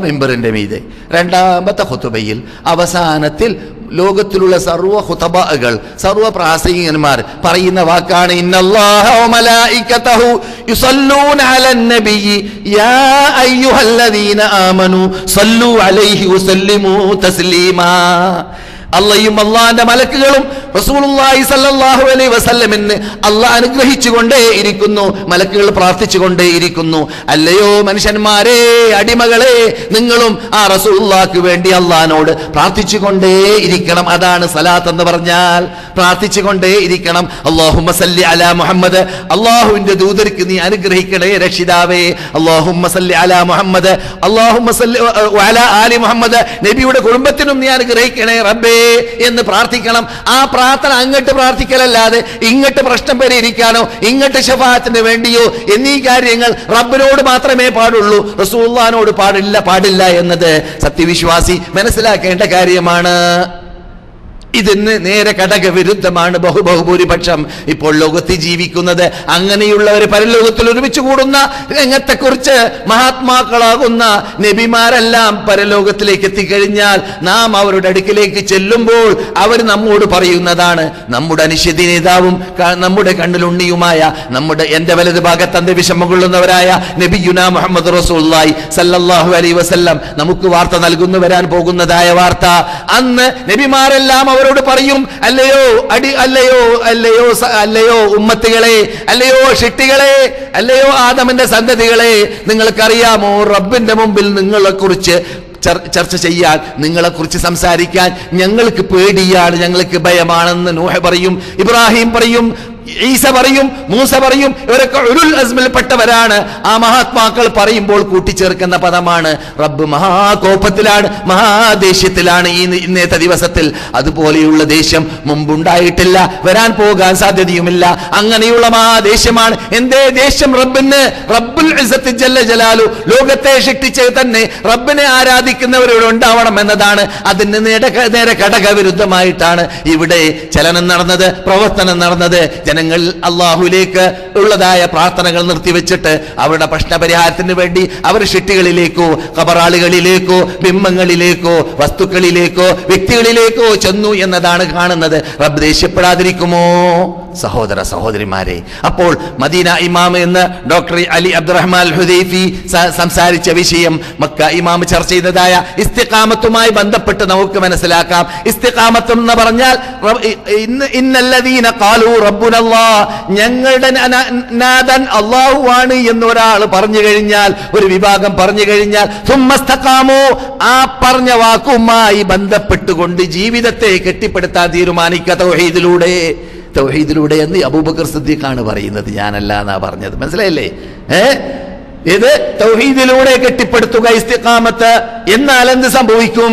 മിമ്പറിന്റെ മീതെ രണ്ടാമത്തെ ഖുതുബയിൽ അവസാനത്തിൽ ലോകത്തിലുള്ള സർവ്വ ഖുതബകൾ, സർവ്വ പ്രാസംഗികന്മാർ പറയുന്ന വാക്കാണ് ഇന്നല്ലാഹ വ മലായികതഹു യുസല്ലൂന അലൻ നബിയ്യി യാ അയ്യുഹല്ലദീന ആമനു സല്ലു അലൈഹി വസല്ലിമു തസ്ലീമാ. അള്ളയും അള്ളാന്റെ മലക്കുകളും റസൂലുള്ളാഹി സ്വല്ലല്ലാഹു അലൈഹി വസല്ലമിന് അള്ളാഹ് അനുഗ്രഹിച്ചുകൊണ്ടേ ഇരിക്കുന്നു, മലക്കുകൾ പ്രാർത്ഥിച്ചുകൊണ്ടേ ഇരിക്കുന്നു. അല്ലയോ മനുഷ്യന്മാരെ, അടിമകളെ, നിങ്ങളും ആ റസൂലുള്ളാഹിക്ക് വേണ്ടി അള്ളാഹിനോട് പ്രാർത്ഥിച്ചുകൊണ്ടേ ഇരിക്കണം. അതാണ് സലാത്ത് എന്ന് പറഞ്ഞാൽ, പ്രാർത്ഥിച്ചുകൊണ്ടേ ഇരിക്കണം. അല്ലാഹുമ്മ സല്ലി അലാ മുഹമ്മദ്, അള്ളാഹുവിന്റെ ദൂതർക്ക് നീ അനുഗ്രഹിക്കണേ രക്ഷിതാവേ. അല്ലാഹുമ്മ സല്ലി അലാ മുഹമ്മദ്, അല്ലാഹുമ്മ സല്ലി അലാ ആലി മുഹമ്മദ്, നബിയുടെ കുടുംബത്തിനും നീ അനുഗ്രഹിക്കണേ റബ്ബേ എന്ന് പ്രാർത്ഥിക്കണം. ആ പ്രാർത്ഥന അങ്ങോട്ട് പ്രാർത്ഥിക്കലല്ലാതെ ഇങ്ങോട്ട് പ്രശ്നം പരിഹരിക്കാനോ ഇങ്ങോട്ട് ശഫാഅത്തിന് വേണ്ടിയോ എന്നീ കാര്യങ്ങൾ റബ്ബിനോട് മാത്രമേ പാടുള്ളൂ, റസൂലുള്ളാഹിനോട് പാടില്ല എന്നത് സത്യവിശ്വാസി മനസ്സിലാക്കേണ്ട കാര്യമാണ്. ഇതിന് നേരെ ഘടകവിരുദ്ധമാണ് ബഹുഭൂരിപക്ഷം ഇപ്പോൾ ലോകത്തിൽ ജീവിക്കുന്നത്. അങ്ങനെയുള്ളവർ പരലോകത്തിൽ ഒരുമിച്ച് കൂടുന്ന രംഗത്തെക്കുറിച്ച് മഹാത്മാക്കളാകുന്ന നബിമാരെല്ലാം പരലോകത്തിലേക്ക് എത്തിക്കഴിഞ്ഞാൽ നാം അവരുടെ അടുക്കിലേക്ക് ചെല്ലുമ്പോൾ അവർ നമ്മോട് പറയുന്നതാണ്, നമ്മുടെ അനിശ്ചിത നേതാവും നമ്മുടെ കണ്ണിലുണ്ണിയുമായ എന്റെ വലത് ഭാഗത്ത് അന്ത്യവിഷമം കൊള്ളുന്നവരായ നബിയുനാ മുഹമ്മദ് റസൂലുള്ളാഹി സല്ലല്ലാഹു അലൈഹി വസല്ലം നമുക്ക് വാർത്ത നൽകുന്നു വരാൻ പോകുന്നതായ വാർത്ത. അന്ന് നബിമാരെല്ലാം അവരോട് പറയും, അല്ലയോ അല്ലയോ ഉമ്മത്തുകളെ, അല്ലയോ ഷിട്ടികളെ, അല്ലയോ ആദമിന്റെ സന്തതികളെ, നിങ്ങൾക്കറിയാമോ റബ്ബിന്റെ മുമ്പിൽ നിങ്ങളെക്കുറിച്ച് ചർച്ച ചെയ്യാൻ, നിങ്ങളെക്കുറിച്ച് സംസാരിക്കാൻ ഞങ്ങൾക്ക് പേടിയാണ്, ഞങ്ങൾക്ക് ഭയമാണെന്ന് നൂഹ് പറയും, ഇബ്രാഹിം പറയും, ഈസ പറയും, മൂസ പറയും. ഇവരൊക്കെ ഉലുൽ അസ്മിൽപ്പെട്ടവരാണ്. ആ മഹാത്മാക്കൾ പറയുമ്പോൾ കൂട്ടിച്ചേർക്കുന്ന പദമാണ് റബ്ബ് മഹാകോപത്തിലാണ്, മഹാദേഷ്യത്തിലാണ് ഇന്നത്തെ ദിവസത്തിൽ. അതുപോലെയുള്ള ദേഷ്യം മുമ്പുണ്ടായിട്ടില്ല, വരാൻ പോകാൻ സാധ്യതയുമില്ല. അങ്ങനെയുള്ള മഹാദേഷ്യമാണ്. എന്തേ ദേഷ്യം? റബ്ബിന്, റബ്ബുൽ ഇസ്സത്ത് ജല്ല ജലാലു ലോകത്തെ സൃഷ്ടിച്ചത് തന്നെ റബ്ബിനെ ആരാധിക്കുന്നവരോട് ഉണ്ടാവണം എന്നതാണ്. അതിന് നേരെ ഘടകവിരുദ്ധമായിട്ടാണ് ഇവിടെ ചലനം നടന്നത്, പ്രവർത്തനം നടന്നത്. ജനങ്ങൾ അള്ളാഹുലേക്ക് ഉള്ളതായ പ്രാർത്ഥനകൾ നിർത്തിവെച്ചിട്ട് അവരുടെ പ്രശ്നപരിഹാരത്തിന് വേണ്ടി അവർ ഷിട്ടികളിലേക്കോ ഖബറാളികളിലേക്കോ ബിംബങ്ങളിലേക്കോ വസ്തുക്കളിലേക്കോ വ്യക്തികളിലേക്കോ ചെന്നു എന്നതാണ് കാണുന്നത്. റബ്ബ് ദേഷ്യപ്പെടാതിരിക്കുമോ? സഹോദര സഹോദരിമാരെ, അപ്പോൾ മദീന ഇമാം എന്ന് ഡോക്ടർ അലി അബ്ദുറഹ്മാൻ ഹുദൈഫി സംസാരിച്ച വിഷയം മക്ക ഇമാം ചർച്ച ചെയ്തതായ ഇസ്തിഖാമത്തുമായി ബന്ധപ്പെട്ട് നമുക്ക് മനസ്സിലാക്കാം. ഇസ്തിഖാമത്ത് എന്ന് പറഞ്ഞാൽ ഇന്നല്ലദീന ഖാലൂ റബ്ബുനല്ലാഹ്, ഞങ്ങളുടെ നാഥൻ അല്ലാഹുവാണ് എന്നൊരാൾ പറഞ്ഞു കഴിഞ്ഞാൽ, ഒരു വിഭാഗം പറഞ്ഞു കഴിഞ്ഞാൽ, സുമ്മസ്തഖാമു, ആ പറഞ്ഞ വാക്കുമായി ബന്ധപ്പെട്ടുകൊണ്ട് ജീവിതത്തെ കെട്ടിപ്പടുത്താൻ തീരുമാനിക്കുക തൗഹീദിലൂടെ എന്ന് അബൂബക്കർ സിദ്ദീഖാണ് പറയുന്നത്, ഞാനല്ല എന്നാ പറഞ്ഞത്. മനസ്സിലായില്ലേ? ഇത് തൗഹീദിലൂടെ കെട്ടിപ്പടുത്തുക ഇസ്തിഖാമത്ത്. എന്നാൽ എന്ത് സംഭവിക്കും?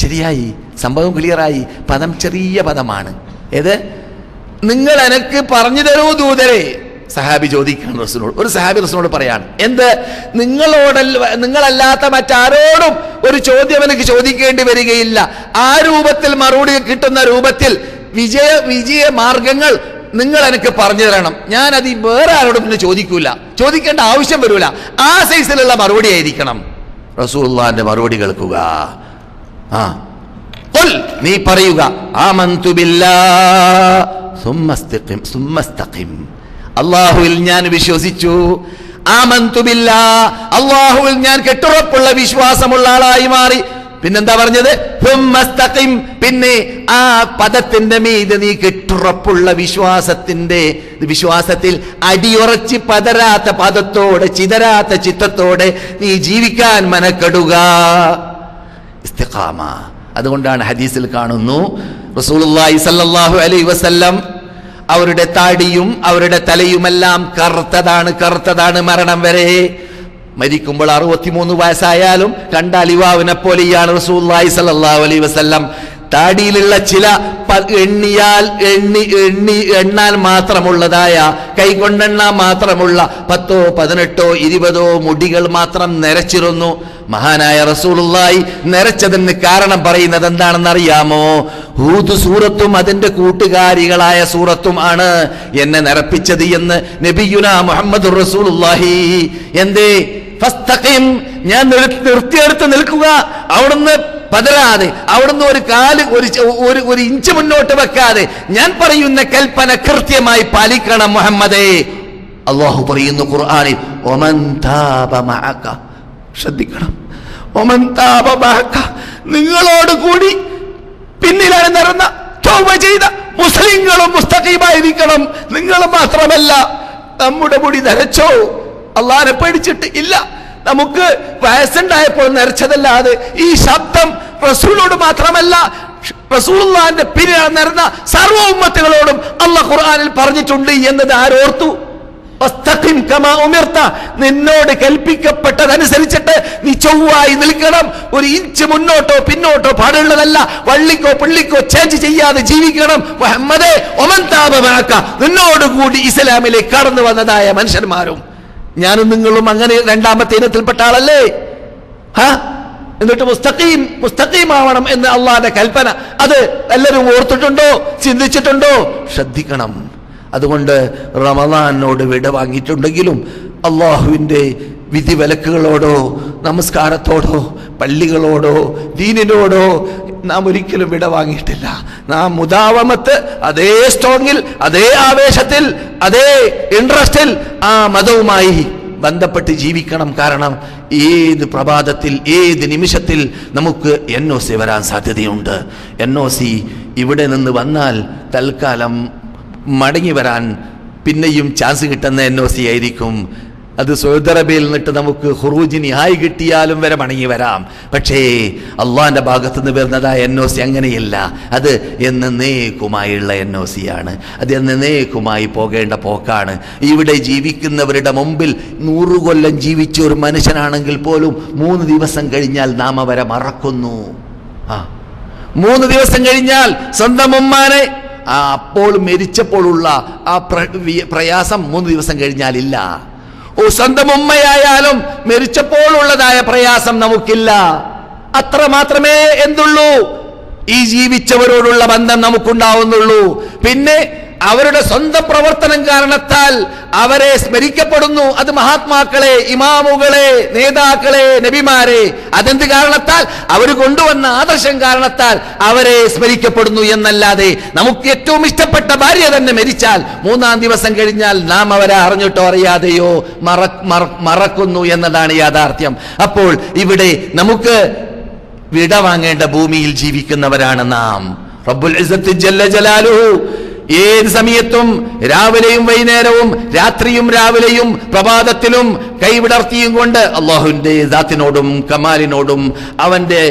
ശരിയായി, സംഭവം ക്ലിയറായി. പദം ചെറിയ പദമാണ്. ഏത്? നിങ്ങൾ എനിക്ക് പറഞ്ഞു തരൂ ദൂതരെ. സഹാബി ചോദിക്കണം റസൂലിനോട്. ഒരു സഹാബി റസൂലിനോട് പറയാണ്, എന്ത്? നിങ്ങളല്ലാത്ത മറ്റാരോടും ഒരു ചോദ്യം എനിക്ക് ചോദിക്കേണ്ടി വരികയില്ല. ആ രൂപത്തിൽ മറുപടി കിട്ടുന്ന രൂപത്തിൽ വിജയ മാർഗങ്ങൾ നിങ്ങൾ എനിക്ക് പറഞ്ഞു തരണം. ഞാൻ അത് വേറെ ആരോടും പിന്നെ ചോദിക്കേണ്ട ആവശ്യം വരൂല. ആ സൈസിലുള്ള മറുപടി ആയിരിക്കണം. റസൂലുള്ളാഹിന്റെ മറുപടി കേൾക്കുക. നീ പറയുക, ആമന്തു ബില്ലാഹ് സുമ്മസ്തഖിം, അല്ലാഹുവിൽ ഞാൻ വിശ്വസിച്ചു. ആമന്തു ബില്ലാഹ്, അല്ലാഹുവിൽ ഞാൻ കെട്ടുറപ്പുള്ള വിശ്വാസമുള്ള ആളായി മാറി. പിന്നെന്താ പറഞ്ഞത്? സുമ്മസ്തഖിം, പിന്നെ ആ പദത്തിന്റെ മീതെ നീ കെട്ടുറപ്പുള്ള വിശ്വാസത്തിൽ അടിയുറച്ച് പതരാത്ത പദത്തോടെ ചിതരാത്ത ചിത്തത്തോടെ നീ ജീവിക്കാൻ മനക്കെടുക. ഇസ്തിഖാമ. അതുകൊണ്ടാണ് ഹദീസിൽ കാണുന്നു റസൂലുള്ളാഹി സ്വല്ലല്ലാഹു അലൈഹി വസല്ലം അവരുടെ താടിയും അവരുടെ തലയുമെല്ലാം കറുത്തതാണ് മരണം വരെ. മരിക്കുമ്പോൾ 63 വയസ്സായാലും കണ്ടാൽ യുവാവിനെ പോലെയാണ് റസൂലുള്ളാഹി സ്വല്ലല്ലാഹു അലൈഹി വസല്ലം. താടിയിലുള്ള ചില എണ്ണാൽ മാത്രമുള്ളതായ, കൈകൊണ്ടെണ്ണാൻ മാത്രമുള്ള 10, 18, 20 മുടികൾ മാത്രം നരച്ചിരുന്നു. മഹാനായ റസൂലുള്ളാഹി നരച്ചതിന് കാരണം പറയുന്നത് എന്താണെന്ന് അറിയാമോ? ഹൂദ് സൂറത്തും അതിന്റെ കൂട്ടുകാരികളായ സൂറത്തും ആണ് എന്നെ നരപ്പിച്ചത് എന്ന് നബിയുനാ മുഹമ്മദുർ റസൂലുള്ളാഹി. എന്തേ? ഫസ്തഖിം, ഞാൻ നിർത്തിയെടുത്ത് നിൽക്കുക, അവിടുന്ന് പതരാതെ, അവിടുന്ന് ഒരു കാല് ഒരു ഇഞ്ച് മുന്നോട്ട് വെക്കാതെ ഞാൻ പറയുന്ന കൽപ്പന കൃത്യമായി പാലിക്കണം മുഹമ്മദേ. അല്ലാഹു പറയുന്നു ഖുർആനിൽ, ഒമൻ താബ മഅക, ശ്രദ്ധിക്കണം, ഒമൻ താബ മഅക, നിങ്ങളോട് കൂടി പിന്നിലാണ് നടന്ന തൗബ ചെയ്ത മുസ്ലിങ്ങളും മുസ്തഖീമായിരിക്കണം. നിങ്ങൾ മാത്രമല്ല, നമ്മുടെ മുടി നരച്ചോ അള്ളാഹനെ പേടിച്ചിട്ട് ഇല്ല, നമുക്ക് വയസ്സുണ്ടായപ്പോൾ നരച്ചതല്ലാതെ ഈ ശബ്ദം റസൂലോട് മാത്രമല്ല, റസൂലുള്ളാഹിന്റെ പിന്നിൽ നടന്ന സർവ്വ ഉമ്മത്തുകളോടും അല്ലാഹു ഖുർആനിൽ പറഞ്ഞിട്ടുണ്ട് എന്നത് ആരോർത്തു? വസ്തഖിം കമാ ഉമിർത, നിന്നോട് കൽപ്പിക്കപ്പെട്ടതനുസരിച്ചിട്ട് നീ ചൊവ്വായി നിൽക്കണം. ഒരു ഇഞ്ച് മുന്നോട്ടോ പിന്നോട്ടോ പാടുള്ളതല്ല, വള്ളിക്കോ പുള്ളിക്കോ ചേഞ്ച് ചെയ്യാതെ ജീവിക്കണം. മുഹമ്മദേ ഒമൻ താബ മഅക, നിന്നോടുകൂടി ഇസ്ലാമിലേക്ക് കടന്നു വന്നതായ മനുഷ്യന്മാരും ഞാനും നിങ്ങളും അങ്ങനെ രണ്ടാമത്തെ ഇനത്തിൽപ്പെട്ട ആളല്ലേ? എന്നിട്ട് മുസ്തഖീമാവണം എന്ന് അള്ളാന്റെ കൽപ്പന, അത് എല്ലാവരും ഓർത്തിട്ടുണ്ടോ? ചിന്തിച്ചിട്ടുണ്ടോ? ശ്രദ്ധിക്കണം. അതുകൊണ്ട് റമദാനോട് വിട വാങ്ങിയിട്ടുണ്ടെങ്കിലും അള്ളാഹുവിന്റെ വിധിവിലക്കുകളോടോ നമസ്കാരത്തോടോ പള്ളികളോടോ ദീനിനോടോ നാം ഒരിക്കലും വിട വാങ്ങിയിട്ടില്ല. നാം മുദാവമത്ത് അതേ സ്ട്രോങ്ങിൽ, അതേ ആവേശത്തിൽ, അതേ ഇൻട്രസ്റ്റിൽ ആ മതവുമായി ബന്ധപ്പെട്ട് ജീവിക്കണം. കാരണം ഏത് പ്രഭാതത്തിൽ, ഏത് നിമിഷത്തിൽ നമുക്ക് NOC വരാൻ സാധ്യതയുണ്ട്. NOC ഇവിടെ നിന്ന് വന്നാൽ തൽക്കാലം മടങ്ങി വരാൻ പിന്നെയും ചാൻസ് കിട്ടുന്ന NOC ആയിരിക്കും. അത് സൗദി അറേബ്യയിൽ നിന്നിട്ട് നമുക്ക് ഖുറൂജിന് ആയി കിട്ടിയാലും വരെ മടങ്ങി വരാം. പക്ഷേ അള്ളാന്റെ ഭാഗത്തു നിന്ന് വരുന്നതായ NOC അങ്ങനെയല്ല. അത് എന്നേക്കുമായുള്ള NOC ആണ്. അത് എന്നേക്കുമായി പോകേണ്ട പോക്കാണ്. ഇവിടെ ജീവിക്കുന്നവരുടെ മുമ്പിൽ 100 കൊല്ലം ജീവിച്ച ഒരു മനുഷ്യനാണെങ്കിൽ പോലും 3 ദിവസം കഴിഞ്ഞാൽ നാം അവരെ മറക്കുന്നു. 3 ദിവസം കഴിഞ്ഞാൽ സ്വന്തം ഉമ്മാനെ അപ്പോൾ മരിച്ചപ്പോഴുള്ള ആ പ്രയാസം 3 ദിവസം കഴിഞ്ഞാലില്ല. സ്വന്തം ഉമ്മയായാലും മരിച്ചപ്പോഴുള്ളതായ പ്രയാസം നമുക്കില്ല. അത്ര മാത്രമേ എന്തുള്ളൂ? ഈ ജീവിച്ചവരോടുള്ള ബന്ധം നമുക്കുണ്ടാവുന്നുള്ളൂ. പിന്നെ അവരുടെ സ്വന്തം പ്രവർത്തനം കാരണത്താൽ അവരെ സ്മരിക്കപ്പെടുന്നു. അത് മഹാത്മാക്കളെ, ഇമാമുകളെ, നേതാക്കളെ, നബിമാരെ, അതെന്ത് കാരണത്താൽ? അവർ കൊണ്ടുവന്ന ആദർശം കാരണത്താൽ അവരെ സ്മരിക്കപ്പെടുന്നു എന്നല്ലാതെ നമുക്ക് ഏറ്റവും ഇഷ്ടപ്പെട്ട ഭാര്യ തന്നെ മരിച്ചാൽ 3-ാം ദിവസം കഴിഞ്ഞാൽ നാം അവരെ അറിഞ്ഞിട്ടോ അറിയാതെയോ മറക്കുന്നു എന്നതാണ് യാഥാർത്ഥ്യം. അപ്പോൾ ഇവിടെ നമുക്ക് വിട വാങ്ങേണ്ട ഭൂമിയിൽ ജീവിക്കുന്നവരാണ് നാം. റബ്ബുൽ ഇസ്സത്ത് ജല്ല ജലാലുഹു ഏത് സമയത്തും, രാവിലെയും വൈകുന്നേരവും, രാത്രിയും രാവിലെയും, പ്രഭാതത്തിലും കൈവിടർത്തിയും കൊണ്ട് അള്ളാഹുവിന്റെ ദാത്തിനോടും കമാലിനോടും അവന്റെ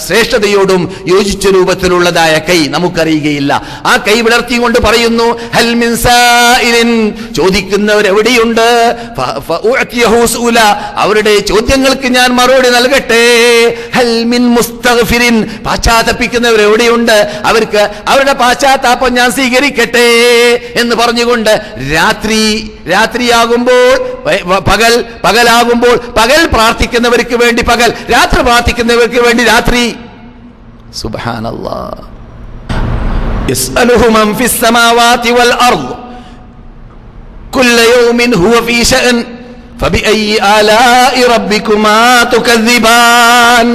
ശ്രേഷ്ഠതയോടും യോജിച്ച രൂപത്തിലുള്ളതായ കൈ നമുക്കറിയുകയില്ല. ആ കൈ വിടർത്തിയും കൊണ്ട് പറയുന്നു, ഹൽ മിൻ സായിലിൻ, ചോദിക്കുന്നവരെവിടെയുണ്ട്, അവരുടെ ചോദ്യങ്ങൾക്ക് ഞാൻ മറുപടി നൽകട്ടെ. ഹൽ മിൻ മുസ്തഗ്ഫിരിൻ, പാശ്ചാത്തപിക്കുന്നവരെവിടെയുണ്ട്, അവർക്ക് അവരുടെ പാശ്ചാത്താപം ഞാൻ സ്വീകരിക്കട്ടെ എന്ന് പറഞ്ഞുകൊണ്ട് രാത്രിയാകുമ്പോൾ പകലാകുമ്പോൾ പകൽ പ്രാർത്ഥിക്കുന്നവർക്ക് വേണ്ടി പകൽ, രാത്രി പ്രാർത്ഥിക്കുന്നവർക്ക് വേണ്ടി രാത്രി. സുബ്ഹാനല്ലാഹ്. യസ്അലുഹു മൻ ഫിസ് സമാവാതി വൽ അർദ് കുല്ല യൗമിൻ ഹുവ ഫീ ശഅൻ ഫബിഅയ്യി ആലാഇ റബ്ബികുമാ തുകദ്ദിബാൻ.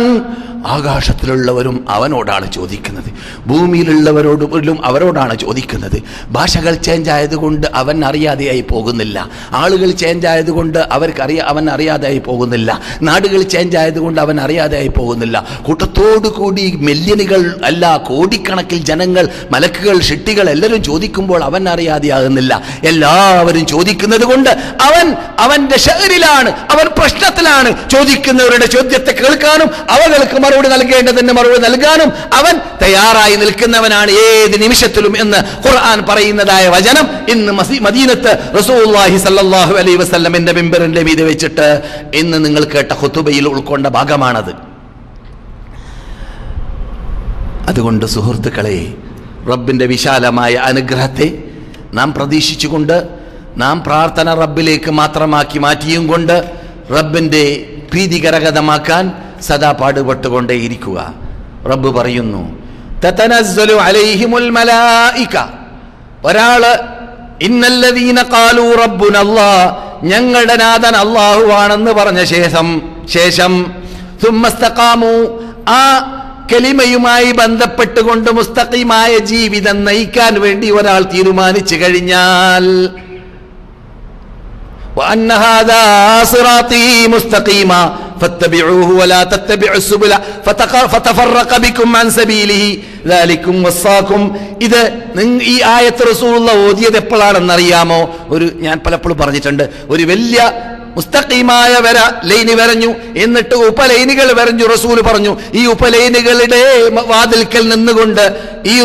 ആകാശത്തിലുള്ളവരും അവനോടാണ് ചോദിക്കുന്നത്, ഭൂമിയിലുള്ളവരോടും അവരോടാണ് ചോദിക്കുന്നത്. ഭാഷകൾ ചേഞ്ച് ആയതുകൊണ്ട് അവൻ അറിയാതെയായി പോകുന്നില്ല, ആളുകൾ ചേഞ്ച് ആയതുകൊണ്ട് അവൻ അറിയാതെയായി പോകുന്നില്ല, നാടുകൾ ചേഞ്ച് ആയതുകൊണ്ട് അവൻ അറിയാതെയായി പോകുന്നില്ല. കൂട്ടത്തോടു കൂടി മില്യനുകൾ അല്ല കോടിക്കണക്കിൽ ജനങ്ങൾ, മലക്കുകൾ, ഷിട്ടികൾ എല്ലാവരും ചോദിക്കുമ്പോൾ അവൻ അറിയാതെയാകുന്നില്ല. എല്ലാവരും ചോദിക്കുന്നത് കൊണ്ട് അവന്റെ ഷഅറിലാണ്, അവൻ പ്രശ്നത്തിലാണ്. ചോദിക്കുന്നവരുടെ ചോദ്യത്തെ കേൾക്കാനും അവർക്ക് മറുപടി നൽകേണ്ടതിന് മറുപടി നൽകാനും അവൻ തയ്യാറായി നിൽക്കുന്നവനാണ് ഏത് നിമിഷത്തിലും എന്ന് ഖുർആൻ പറയുന്നതായ വചനം ഇന്ന് മദീനത്ത് റസൂലുള്ളാഹി സ്വല്ലല്ലാഹു അലൈഹി വസല്ലമിന്റെ മിമ്പറിന്റെ മീതെ വെച്ചിട്ട് ഇന്ന് നിങ്ങൾ കേട്ട ഖുതുബയിൽ ഉൾക്കൊണ്ട ഭാഗമാണത്. അതുകൊണ്ട് സുഹൃത്തുക്കളെ, റബ്ബിന്റെ വിശാലമായ അനുഗ്രഹത്തെ നാം പ്രതീക്ഷിച്ചുകൊണ്ട്, നാം പ്രാർത്ഥന റബ്ബിലേക്ക് മാത്രമാക്കി മാറ്റിയും കൊണ്ട് റബ്ബിന്റെ പ്രീതികരകതമാക്കാൻ സദാ പാടുപെട്ടുകൊണ്ടേയിരിക്കുക. റബ്ബ് പറയുന്നു, തതനസ്സലു അലൈഹിമുൽ മലായിക. ഒരാള് ഇന്നല്ലദീന ഖാലൂ റബ്ബുനല്ലാഹ്, ഞങ്ങളുടെ നാഥൻ അല്ലാഹുവാണെന്ന് പറഞ്ഞ ശേഷം സുമ്മസ്തഖാമു, ആ കലിമയുമായി ബന്ധപ്പെട്ടുകൊണ്ട് മുസ്തഖീമായ ജീവിതം നയിക്കാൻ വേണ്ടി ഒരാൾ തീരുമാനിച്ചു കഴിഞ്ഞാൽ, وأن هذا صراطي مستقيما فاتبعوه ولا تتبعوا السبل فتفرق بكم عن سبيله ذلكم وصاكم. ഇത് ഈ ആയത്ത് റസൂലുള്ളാഹി ഓതിയത് എപ്പോഴാണെന്ന് അറിയാമോ? ഞാൻ പലപ്പോഴും പറഞ്ഞിട്ടുണ്ട്, ഒരു വലിയ മുസ്തഖീമായ ലൈന് വരഞ്ഞു, എന്നിട്ട് ഉപലൈനുകൾ വരഞ്ഞു. റസൂൽ പറഞ്ഞു, ഈ ഉപലൈനുകളുടെ വാതിൽക്കൽ നിന്നുകൊണ്ട്, ഈ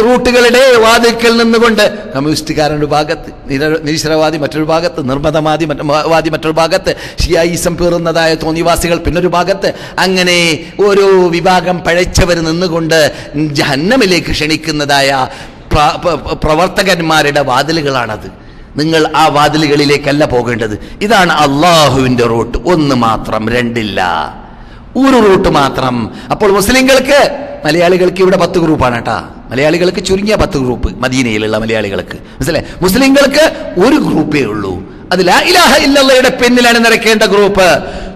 റൂട്ടുകളുടെ വാതിൽക്കൽ നിന്നുകൊണ്ട് കമ്മ്യൂണിസ്റ്റുകാരുടെ ഭാഗത്ത് നിരീശ്വരവാദി, മറ്റൊരു ഭാഗത്ത് നിർമ്മതവാദി, മറ്റൊരു ഭാഗത്ത് ഷിയായിസം പേറുന്നതായ തോന്നിവാസികൾ, പിന്നൊരു ഭാഗത്ത്, അങ്ങനെ ഓരോ വിഭാഗം പഴച്ചവർ നിന്നുകൊണ്ട് ജഹന്നമിലേക്ക് ക്ഷണിക്കുന്നതായ പ്രവർത്തകന്മാരുടെ വാതിലുകളാണത്. നിങ്ങൾ ആ വാതിലുകളിലേക്കല്ല പോകേണ്ടത്. ഇതാണ് അള്ളാഹുവിന്റെ റൂട്ട്. ഒന്ന് മാത്രം, രണ്ടില്ല, ഒരു റൂട്ട് മാത്രം. അപ്പോൾ മുസ്ലിങ്ങൾക്ക്, മലയാളികൾക്ക് ഇവിടെ 10 ഗ്രൂപ്പാണ് കേട്ടാ. മലയാളികൾക്ക് ചുരുങ്ങിയ 10 ഗ്രൂപ്പ്, മദീനയിലുള്ള മലയാളികൾക്ക് മനസ്സിലായി. മുസ്ലിങ്ങൾക്ക് ഒരു ഗ്രൂപ്പേ ഉള്ളൂ, അത് ലാ ഇലാഹ ഇല്ലല്ലാഹയുടെ പിന്നിലാണ് നടക്കേണ്ട ഗ്രൂപ്പ്.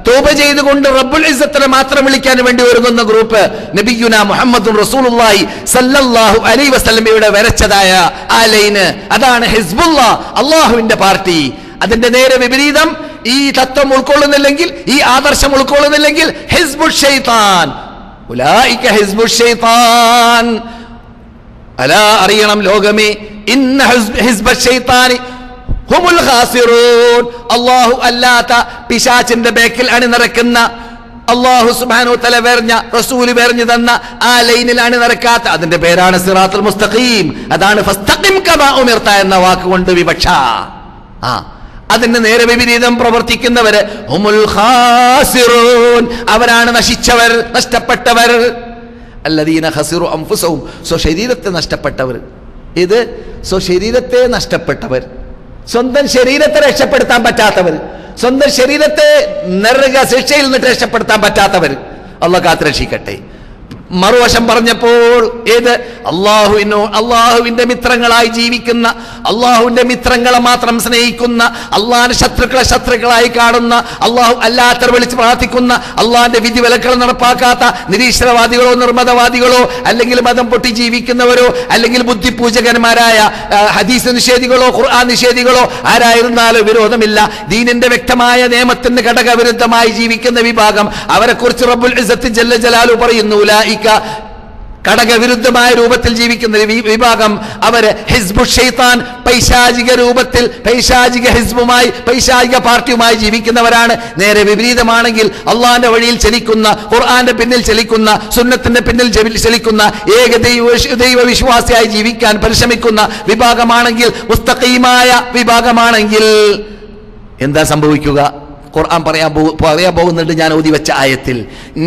തൗബ ചെയ്തുകൊണ്ട് റബ്ബുൽ ഇസ്സത്തിനെ മാത്രം വിളിക്കാൻ വേണ്ടി ഒരുങ്ങുന്ന ഗ്രൂപ്പ്. നബിയുനാ മുഹമ്മദുർ റസൂലുള്ളാഹി സല്ലല്ലാഹു അലൈഹി വസല്ലമയുടെ വരച്ചതായ ആ ലൈന്, അതാണ് ഹിസ്ബുല്ലാഹ്, അല്ലാഹുവിന്റെ പാർട്ടി. അതിന്റെ നേരെ വിപരീതം, ഈ തത്വം ഉൾക്കൊള്ളുന്നില്ലെങ്കിൽ, ഈ ആദർശം ഉൾക്കൊള്ളുന്നില്ലെങ്കിൽ, ഹിസ്ബുൽ ശൈത്താൻ, ഉലൈക ഹിസ്ബുൽ ശൈത്താൻ. അലാ, അറിയണം ലോകമേ, ഇന്ന ഹിസ്ബൽ ശൈത്താനി ഹുമുൽ ഖാസിറൂൻ. അല്ലാഹു അല്ലാത്ത പിശാചിന്റെ ബേക്കിൽ അണിനിരക്കുന്ന, അല്ലാഹു സുബ്ഹാനഹു വ തആല വെർഞ്ഞ, റസൂല് വെർഞ്ഞു തന്ന ആ ലൈനിലാണ് നടക്കാത്ത, അതിന്റെ പേരാണ് സിറാത്തുൽ മുസ്തഖീം. അതാണ് ഫസ്തഖിം കമാ ഉമിർത എന്ന വാക്കുകൊണ്ട് വിവക്ഷ. അതിന് നേരെ വിപരീതം പ്രവർത്തിക്കുന്നവര് ഹുമുൽ ഖാസിറൂൻ, അവരാണ് നശിച്ചവർ, നഷ്ടപ്പെട്ടവർ. അല്ലദീന ഖസിറു അൻഫുസഹും, സ്വശരീരത്തെ നഷ്ടപ്പെട്ടവർ. ഇത് സ്വശരീരത്തെ നഷ്ടപ്പെട്ടവർ, സ്വന്തം ശരീരത്തെ രക്ഷപ്പെടുത്താൻ പറ്റാത്തവർ, സ്വന്തം ശരീരത്തെ നരക ശിക്ഷയിൽ നിന്ന് രക്ഷപ്പെടുത്താൻ പറ്റാത്തവർ. അല്ലാഹു കാത്ത് രക്ഷിക്കട്ടെ. മറുവശം പറഞ്ഞപ്പോൾ ഏത് അള്ളാഹുവിന്റെ മിത്രങ്ങളായി ജീവിക്കുന്ന, അള്ളാഹുവിന്റെ മിത്രങ്ങളെ മാത്രം സ്നേഹിക്കുന്ന, അള്ളാഹിന്റെ ശത്രുക്കളെ ശത്രുക്കളായി കാണുന്ന, അള്ളാഹു അല്ലാത്തവർ വിളിച്ച് പ്രാർത്ഥിക്കുന്ന, അള്ളാഹിന്റെ വിധി വിലക്കുകൾ നടപ്പാക്കാത്ത നിരീശ്വരവാദികളോ നിർമ്മതവാദികളോ അല്ലെങ്കിൽ മതം പൊട്ടി ജീവിക്കുന്നവരോ അല്ലെങ്കിൽ ബുദ്ധിപൂജകന്മാരായ ഹദീസ് നിഷേധികളോ ഖുർആൻ നിഷേധികളോ ആരായിരുന്നാലും വിരോധമില്ല. ദീനിന്റെ വ്യക്തമായ നിയമത്തിന് ഘടകവിരുദ്ധമായി ജീവിക്കുന്ന വിഭാഗം, അവരെ കുറിച്ച് റബ്ബുൽ ഇസ്സത്ത് ജല്ല ജലാലു പറയുന്നു, ഉലൈക, ഘടകവിരുദ്ധമായ രൂപത്തിൽ ജീവിക്കുന്ന വിഭാഗം, അവര് ഹിസ്ബുൽ ശൈത്താൻ, പൈശാചിക രൂപത്തിൽ പൈശാചിക ഹിസ്ബുമായി പൈശാചിക പാർട്ടിയുമായി ജീവിക്കുന്നവരാണ്. നേരെ വിപരീതമാണെങ്കിൽ അള്ളാഹിന്റെ വഴിയിൽ ചലിക്കുന്ന, ഖുർആന്റെ പിന്നിൽ ചലിക്കുന്ന, സുന്നത്തിന്റെ പിന്നിൽ ചലിക്കുന്ന, ഏക ദൈവ വിശ്വാസിയായി ജീവിക്കാൻ പരിശ്രമിക്കുന്ന വിഭാഗമാണെങ്കിൽ, മുസ്തഖീമായ വിഭാഗമാണെങ്കിൽ എന്താ സംഭവിക്കുക? ഖുർആൻ പറയാൻ പോകുന്നുണ്ട്. ഞാൻ ഓതി വെച്ച ആയത്തിൽ,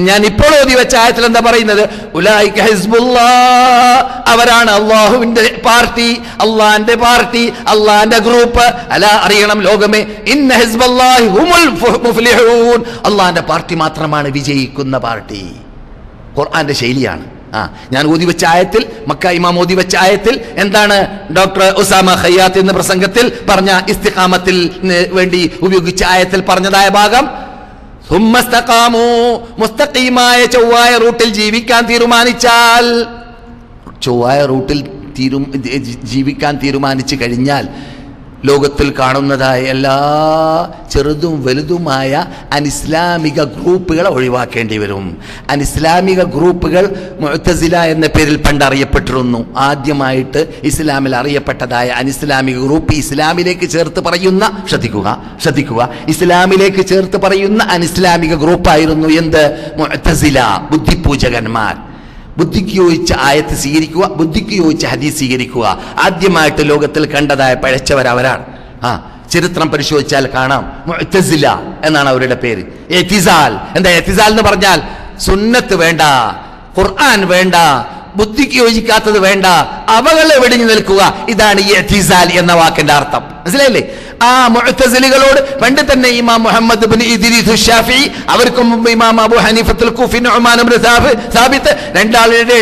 ഞാൻ ഇപ്പോൾ ഓതി വെച്ച ആയത്തിൽ എന്താ പറയുന്നത്? ഉലൈക ഹിസ്ബുല്ലാഹ്, അവരാണ് അല്ലാഹുവിന്റെ പാർട്ടി, അല്ലാഹുവിന്റെ പാർട്ടി, അല്ലാഹുവിന്റെ ഗ്രൂപ്പ്. അലാ, അറിയണം ലോകമേ, ഇന്ന ഹിസ്ബല്ലാഹി ഹുമുൽ മുഫ്ലിഹൂൻ, അല്ലാഹുവിന്റെ പാർട്ടി മാത്രമാണ് വിജയിക്കുന്ന പാർട്ടി. ഖുർആന്റെ ശൈലിയാണ്. ഞാൻ ഓതി വെച്ച ആയത്തിൽ, മക്ക ഇമാം ഓതി വെച്ച ആയത്തിൽ എന്താണ് ഡോക്ടർ ഉസാമ ഖയ്യാത്ത് എന്ന പ്രസംഗത്തിൽ പറഞ്ഞ ഇസ്തിഖാമത്തിൽ വേണ്ടി ഉപയോഗിച്ച ആയത്തിൽ പറഞ്ഞതായ ഭാഗം, സുമ്മസ്തഖാമു, മുസ്തഖീമായ ചൊവ്വായ റൂട്ടിൽ ജീവിക്കാൻ തീരുമാനിച്ചാൽ, ചൊവ്വായ റൂട്ടിൽ ജീവിക്കാൻ തീരുമാനിച്ചു കഴിഞ്ഞാൽ ലോകത്തിൽ കാണുന്നതായ എല്ലാ ചെറുതും വലുതുമായ അനിസ്ലാമിക ഗ്രൂപ്പുകളെ ഒഴിവാക്കേണ്ടി വരും. അനിസ്ലാമിക ഗ്രൂപ്പുകൾ മുഅ്തസില എന്ന പേരിൽ പണ്ട് അറിയപ്പെട്ടിരുന്നു. ആദ്യമായിട്ട് ഇസ്ലാമിൽ അറിയപ്പെട്ടതായ അനിസ്ലാമിക ഗ്രൂപ്പ്, ഇസ്ലാമിലേക്ക് ചേർത്ത് പറയുന്ന, ശ്രദ്ധിക്കുക, ഇസ്ലാമിലേക്ക് ചേർത്ത് പറയുന്ന അനിസ്ലാമിക ഗ്രൂപ്പായിരുന്നു എന്ത്? മുഅ്തസില, ബുദ്ധിപൂജകന്മാർ. ബുദ്ധിക്ക് യോജിച്ച ആയത്ത് സ്വീകരിക്കുക, ബുദ്ധിക്ക് യോജിച്ച ഹദീസ് സ്വീകരിക്കുക. ആദ്യമായിട്ട് ലോകത്തിൽ കണ്ടതായ പഴച്ചവർ അവരാണ്. ചരിത്രം പരിശോധിച്ചാൽ കാണാം, മുഅ്തസില എന്നാണ് അവരുടെ പേര്. എത്തിസാൽ, എന്താ എത്തിസാൽ എന്ന് പറഞ്ഞാൽ? സുന്നത്ത് വേണ്ട, ഖുർആൻ വേണ്ട, ബുദ്ധിക്ക് യോജിക്കാത്തത് വേണ്ട, അവകളെ വെടിഞ്ഞു നിൽക്കുക. ഇതാണ് ഈ ഇഅ്തിസാൽ എന്ന വാക്കിന്റെ അർത്ഥം. മനസ്സിലായില്ലേ? ആ മുഅ്തസിലികളോട് പണ്ട് തന്നെ ഇമാം മുഹമ്മദ് ഇബ്നു ഇദ്രീസ് ശാഫിഈ, അവർക്ക് മുമ്പ് ഇമാം അബൂ ഹനീഫത്തുൽ കൂഫി, നുഅ്മാൻ ഇബ്നു സാബിത്ത്, രണ്ടാളുടെ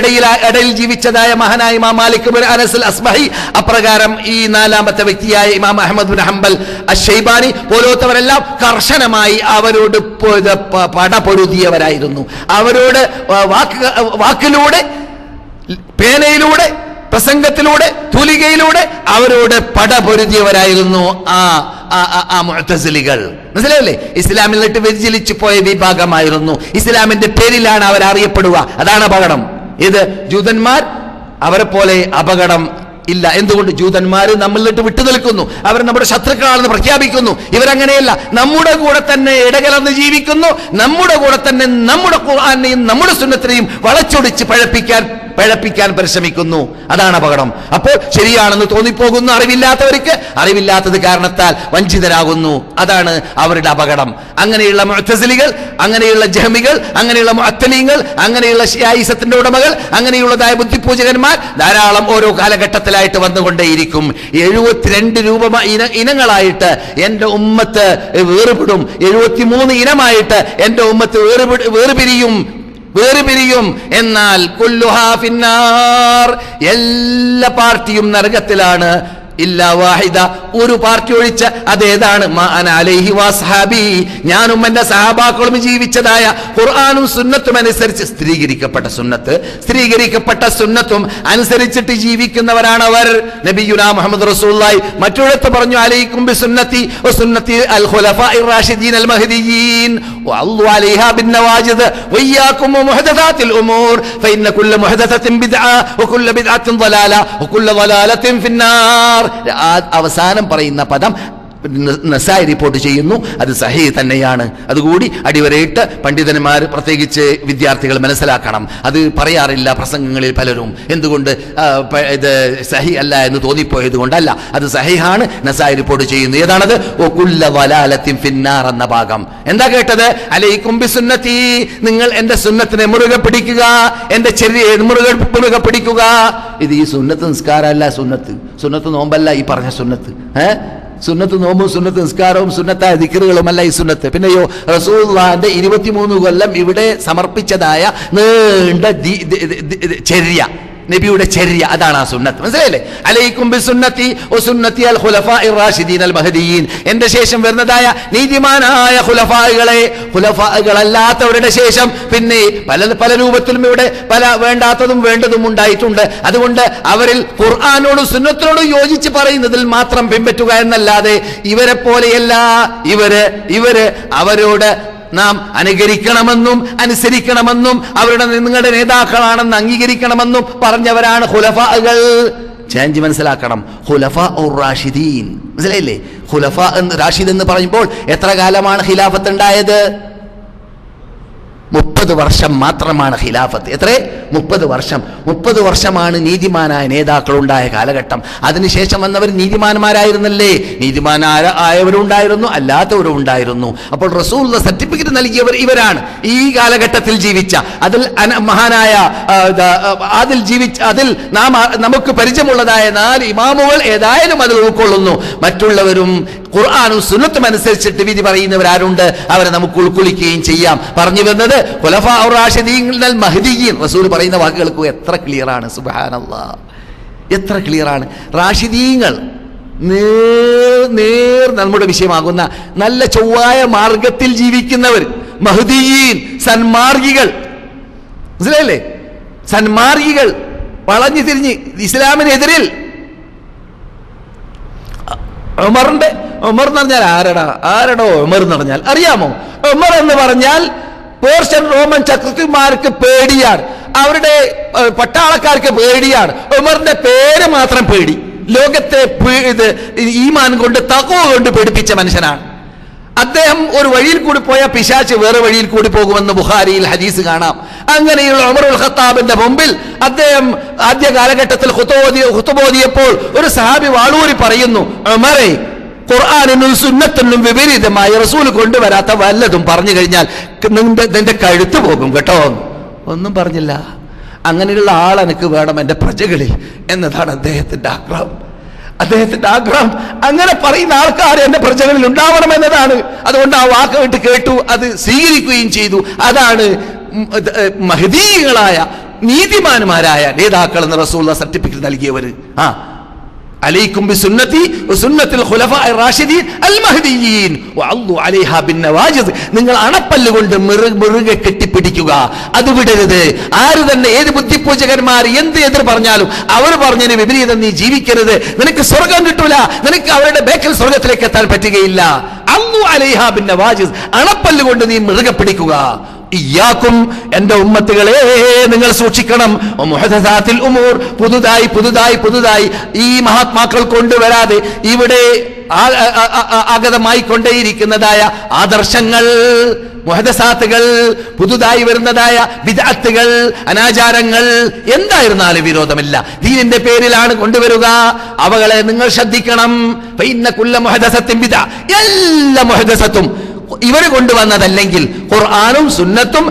ഇടയിൽ ജീവിച്ചതായ മഹാനായ ഇമാം മാലിക് ഇബ്നു അനസ് അൽ അസ്ബഹി, അപ്രകാരം ഈ നാലാമത്തെ വ്യക്തിയായ ഇമാം അഹ്മദ് ഇബ്നു ഹംബൽ അശ്ശൈബാനി പോലത്തവരെല്ലാം കർശനമായി അവരോട് പടപൊരുതിയവരായിരുന്നു. അവരോട് വാക്കിലൂടെ, പേനയിലൂടെ, പ്രസംഗത്തിലൂടെ, തൂലികയിലൂടെ അവരോട് പടപൊരുതിയവരായിരുന്നു ആ മുഅ്തസിലികൾ. മനസ്സിലായില്ലേ? ഇസ്ലാമിൽ നിന്നിട്ട് വ്യതിചലിച്ചു പോയ വിഭാഗമായിരുന്നു. ഇസ്ലാമിന്റെ പേരിലാണ് അവർ അറിയപ്പെടുക. അതാണ് അപകടം. ഇത് ജൂതന്മാർ, അവരെ പോലെ അപകടം ഇല്ല. എന്തുകൊണ്ട്? ജൂതന്മാര് നമ്മളിട്ട് വിട്ടു നിൽക്കുന്നു, അവർ നമ്മുടെ ശത്രുക്കളാണെന്ന് പ്രഖ്യാപിക്കുന്നു. ഇവരങ്ങനെയല്ല, നമ്മുടെ കൂടെ തന്നെ ഇടകലർന്ന് ജീവിക്കുന്നു, നമ്മുടെ കൂടെ തന്നെ നമ്മുടെ ഖുർആനെയും നമ്മുടെ സുന്നത്തിനെയും വളച്ചൊടിച്ച് പഴപ്പിക്കാൻ പരിശ്രമിക്കുന്നു. അതാണ് അപകടം. അപ്പോൾ ശരിയാണെന്ന് തോന്നിപ്പോകുന്നു അറിവില്ലാത്തവർക്ക്, അറിവില്ലാത്തത് കാരണത്താൽ വഞ്ചിതരാകുന്നു. അതാണ് അവരുടെ അപകടം. അങ്ങനെയുള്ള മുഅ്തസിലികൾ, അങ്ങനെയുള്ള ജഹ്മികൾ, അങ്ങനെയുള്ള മുഅത്തലീങ്ങൾ, അങ്ങനെയുള്ള ശിയായിസത്തിന്റെ ഉടമകൾ, അങ്ങനെയുള്ളതായ ബുദ്ധിപൂജകന്മാർ ധാരാളം ഓരോ കാലഘട്ടത്തിലായിട്ട് വന്നുകൊണ്ടേയിരിക്കും. 72 ഇനങ്ങളായിട്ട് എന്റെ ഉമ്മത്ത് വേറുപെടും. 73 ഇനമായിട്ട് എന്റെ ഉമ്മത്ത് വേറുപിരിയും. എന്നാൽ കുല്ലുഹാ ഫിന്നാർ, എല്ലാ പാർട്ടിയും നരകത്തിലാണ്. ഇല്ലാ വാഹിദ, ഒരു പാർട്ടി ഒഴിച്ച്. അതേതാണ്? മാ അന അലൈഹി വസ്ഹാബി, ഞാനും എന്റെ സഹാബാക്കളും ജീവിച്ചതായ ഖുർആനും സുന്നത്തും അനുസരിച്ച്, സ്ഥിരീകരിക്കപ്പെട്ട സുന്നത്തും അനുസരിച്ചിട്ട് ജീവിക്കുന്നവരാണ് അവർ. നബിയുനാ മുഹമ്മദ് റസൂലുള്ളാഹി മറ്റൊരിടത്ത് പറഞ്ഞു, അലൈക്കും ബിസുന്നതി വസുന്നതി അൽ ഖുലഫാഇർ റാഷിദീൻ അൽ മഹ്ദിയീൻ വഅല്ലു അലൈഹാ ബിന്നവാജിദ് വഇയ്യാകും മുഹദസാത്തിൽ ഉമൂർ ഫഇന്ന കുല്ല മുഹദസത്തിൻ ബിദ്അ വകുല്ല ബിദ്അത്തിൻ ളലാല വകുല്ല ളലാലത്തിൻ ഫിന്നാർ. അവസാനം പറയുന്ന പദം നസായി റിപ്പോർട്ട് ചെയ്യുന്നു, അത് സഹീഹ് തന്നെയാണ്. അതുകൂടി അടിവരയിട്ട് പണ്ഡിതന്മാർ, പ്രത്യേകിച്ച് വിദ്യാർത്ഥികൾ മനസ്സിലാക്കണം. അത് പറയാറില്ല പ്രസംഗങ്ങളിൽ പലരും. എന്തുകൊണ്ട്? ഇത് സഹീഹ് അല്ല എന്ന് തോന്നിപ്പോയത് കൊണ്ടല്ല, അത് സഹീഹാണ്. നസായി റിപ്പോർട്ട് ചെയ്യുന്നു. ഏതാണത്? വകുല്ല വലാലത്തിൻ ഫിന്നാർ എന്ന ഭാഗം. എന്താ കേട്ടത്? അലൈക്കും ബിസുന്നതി, നിങ്ങൾ എന്റെ സുന്നത്തിനെ മുറുകെ പിടിക്കുക, എന്റെ ചര്യയെ മുറുകെ പിടിക്കുക. ഇത് ഈ സുന്നത്ത് നിസ്കാരമല്ല, സുന്നത്ത് നോമ്പല്ല ഈ പറഞ്ഞ സുന്നത്ത്. സുന്നത്ത് നോമ്പും സുന്നത്ത് നിസ്കാരവും സുന്നത്തായ ദിക്റുകളുമല്ല ഈ സുന്നത്ത്. പിന്നെയോ റസൂലുള്ളാഹിന്റെ 23 കൊല്ലം ഇവിടെ സമർപ്പിച്ചതായ നീണ്ട ചര്യ, നബിയുടെ ചര്യ, അതാണ് ആ സുന്നത്ത്. മനസ്സിലായില്ലേ? അലൈക്കും ബിസുന്നതി വസുന്നതി അൽ ഖുലഫാഇർ റാഷിദീൻ അൽ മഹ്ദിയീൻ, എന്റെ ശേഷം വരുന്നതായ നീതിമാനായ ഖുലഫാകളല്ലാത്തവരുടെ ശേഷം പിന്നെ പല രൂപത്തിലും ഇവിടെ പല വേണ്ടാത്തതും വേണ്ടതും ഉണ്ടായിട്ടുണ്ട്. അതുകൊണ്ട് അവരിൽ ഖുർആനോടും സുന്നത്തിനോടും യോജിച്ച് പറയുന്നതിൽ മാത്രം പിൻപറ്റുക എന്നല്ലാതെ ഇവരെ പോലെയല്ല. ഇവര് അവരോട് നാം അനുകരിക്കണമെന്നും അനുസരിക്കണമെന്നും അവരുടെ നിങ്ങളുടെ നേതാക്കളാണെന്ന് അംഗീകരിക്കണമെന്നും പറഞ്ഞവരാണ് ഖുലഫാകൾ. ചേഞ്ച് മനസ്സിലാക്കണം. ഖുലഫാ ഉർ റാഷിദീൻ, മനസ്സിലായില്ലേ? ഖുലഫാ റാഷിദ് എന്ന് പറയുമ്പോൾ എത്ര കാലമാണ് ഖിലാഫത്ത് ഉണ്ടായത്? 30 വർഷം മാത്രമാണ് ഖിലാഫത്ത്. എത്ര? 30 വർഷം. 30 വർഷമാണ് നീതിമാനായ നേതാക്കൾ ഉണ്ടായ കാലഘട്ടം. അതിനുശേഷം വന്നവർ നീതിമാന്മാരായിരുന്നല്ലേ? നീതിമാനായവരും ഉണ്ടായിരുന്നു, അല്ലാത്തവരും ഉണ്ടായിരുന്നു. അപ്പോൾ റസൂലുള്ള സർട്ടിഫിക്കറ്റ് നൽകിയവർ ഇവരാണ്. ഈ കാലഘട്ടത്തിൽ ജീവിച്ച, അതിൽ മഹാനായ അതിൽ നമുക്ക് പരിചയമുള്ളതായ 4 ഇമാമുകൾ ഏതായാലും അതിൽ ഉൾക്കൊള്ളുന്നു. മറ്റുള്ളവരും ഖുർആനും സുന്നത്തും അനുസരിച്ചിട്ട് വിധി പറയുന്നവരാരുണ്ട്, അവരെ നമുക്ക് ഉൾക്കൊള്ളിക്കുകയും ചെയ്യാം. പറഞ്ഞു വരുന്നത് ഖുലഫാ ഉർ റാഷിദീൻ അൽ മഹ്ദിയീൻ. റസൂൽ പറയുന്ന വാക്കുകൾക്ക് എത്ര ക്ലിയറാണ്! സുബ്ഹാനല്ലാഹ്, എത്ര ക്ലിയറാണ്! റാഷിദീങ്ങൾ നേർ നമ്മുടെ വിഷയമാകുന്ന നല്ല ചൊവ്വായ മാർഗത്തിൽ ജീവിക്കുന്നവർ, മഹ്ദിയീൻ സന്മാർഗികൾ. മനസ്സിലായില്ലേ? സന്മാർഗികൾ, വളഞ്ഞു തിരിഞ്ഞ് ഇസ്ലാമിനെതിരിൽ. ഉമർ എന്ന് പറഞ്ഞാൽ ആരടോ ഉമർ എന്ന് പറഞ്ഞാൽ അറിയാമോ? ഉമർ എന്ന് പറഞ്ഞാൽ പേർഷ്യൻ റോമൻ ചക്രവർത്തിമാർക്ക് പേടിയാണ്, അവരുടെ പട്ടാളക്കാർക്ക് പേടിയാണ്. ഉമറിന്റെ പേര് മാത്രം പേടി. ലോകത്തെ ഈമാൻ കൊണ്ട് തഖ്വ കൊണ്ട് പേടിപ്പിച്ച മനുഷ്യനാണ് അദ്ദേഹം. ഒരു വഴിയിൽ കൂടി പോയ പിശാച് വേറെ വഴിയിൽ കൂടി പോകുമെന്ന് ബുഖാരിയിൽ ഹദീസ് കാണാം. അങ്ങനെയുള്ള ഉമറുൽ ഖത്താബിന്റെ മുമ്പിൽ അദ്ദേഹം ആദ്യ കാലഘട്ടത്തിൽ ഖുതുബോദിയപ്പോൾ ഒരു സഹാബി വാളൂരി പറയുന്നു, ഉമറേ, ഖുർആനിനും സുന്നത്തിനും വിപരീതമായി റസൂൽ കൊണ്ടുവരാത്ത വല്ലതും പറഞ്ഞു കഴിഞ്ഞാൽ നിന്റെ കഴുത്ത് പോകും കേട്ടോ. ഒന്നും പറഞ്ഞില്ല. അങ്ങനെയുള്ള ആൾ എനിക്ക് വേണം എൻ്റെ പ്രജകളിൽ എന്നതാണ് അദ്ദേഹത്തിന്റെ ആഗ്രഹം. അങ്ങനെ പറയുന്ന ആൾക്കാർ എന്റെ പ്രജകളിൽ ഉണ്ടാവണം എന്നതാണ്. അതുകൊണ്ട് ആ വാക്ക് കേട്ടു, അത് സ്വീകരിക്കുകയും ചെയ്തു. അതാണ് മഹ്ദികളായ നീതിമാന്മാരായ നേതാക്കൾ എന്ന് റസൂലുള്ളാഹി സർട്ടിഫിക്കറ്റ് നൽകിയവർ. അലൈക്കും ബിസുന്നതി വസുന്നത്തിൽ ഖുലഫാഇർ റാഷിദീൻ അൽ മഹ്ദിയീൻ വഅല്ലു അലൈഹാ ബിന്നവാജിദ്. നിങ്ങൾ അണപ്പല്ല് കൊണ്ട് മുറുകെ കെട്ടിപ്പിടിക്കുക, അത് വിടരുത്. ആര് തന്നെ ഏത് ബുദ്ധിപൂജകന്മാർ എന്ത് എതിർ പറഞ്ഞാലും അവർ പറഞ്ഞതിന് വിപരീതം നീ ജീവിക്കരുത്. നിനക്ക് സ്വർഗം കിട്ടൂല, നിനക്ക് അവരുടെ ബേക്കൽ സ്വർഗത്തിലേക്ക് എത്താൻ പറ്റുകയില്ല. അല്ലു അലൈഹാ ബിന്നവാജിദ്, അണപ്പല്ല് കൊണ്ട് നീ മുറുകെ പിടിക്കുക. ഇയ്യാക്കും, എന്റെ ഉമ്മത്തുകളെ നിങ്ങൾ സൂക്ഷിക്കണം. മുഹദസാത്തിൽ ഉമൂർ, പുതുതായി ഈ മഹാത്മാക്കൾ കൊണ്ടുവരാതെ ഇവിടെ ആഗതമായി കൊണ്ടേയിരിക്കുന്നതായ ആദർശങ്ങൾ, മുഹദസാത്തുകൾ, പുതുതായി വരുന്നതായ ബിദ്അത്തുകൾ, അനാചാരങ്ങൾ എന്തായിരുന്നാലും വിരോധമില്ല, ദീനിന്റെ പേരിലാണ് കൊണ്ടുവരിക. അവകളെ നിങ്ങൾ ശ്രദ്ധിക്കണം. ഫഇന്ന കുല്ല മുഹദസത്തിൻ ബിദ്അ, എല്ലാ മുഹദസത്തും ഇവർ കൊണ്ടുവന്നതല്ലെങ്കിൽ ഖുർആനും സുന്നത്തും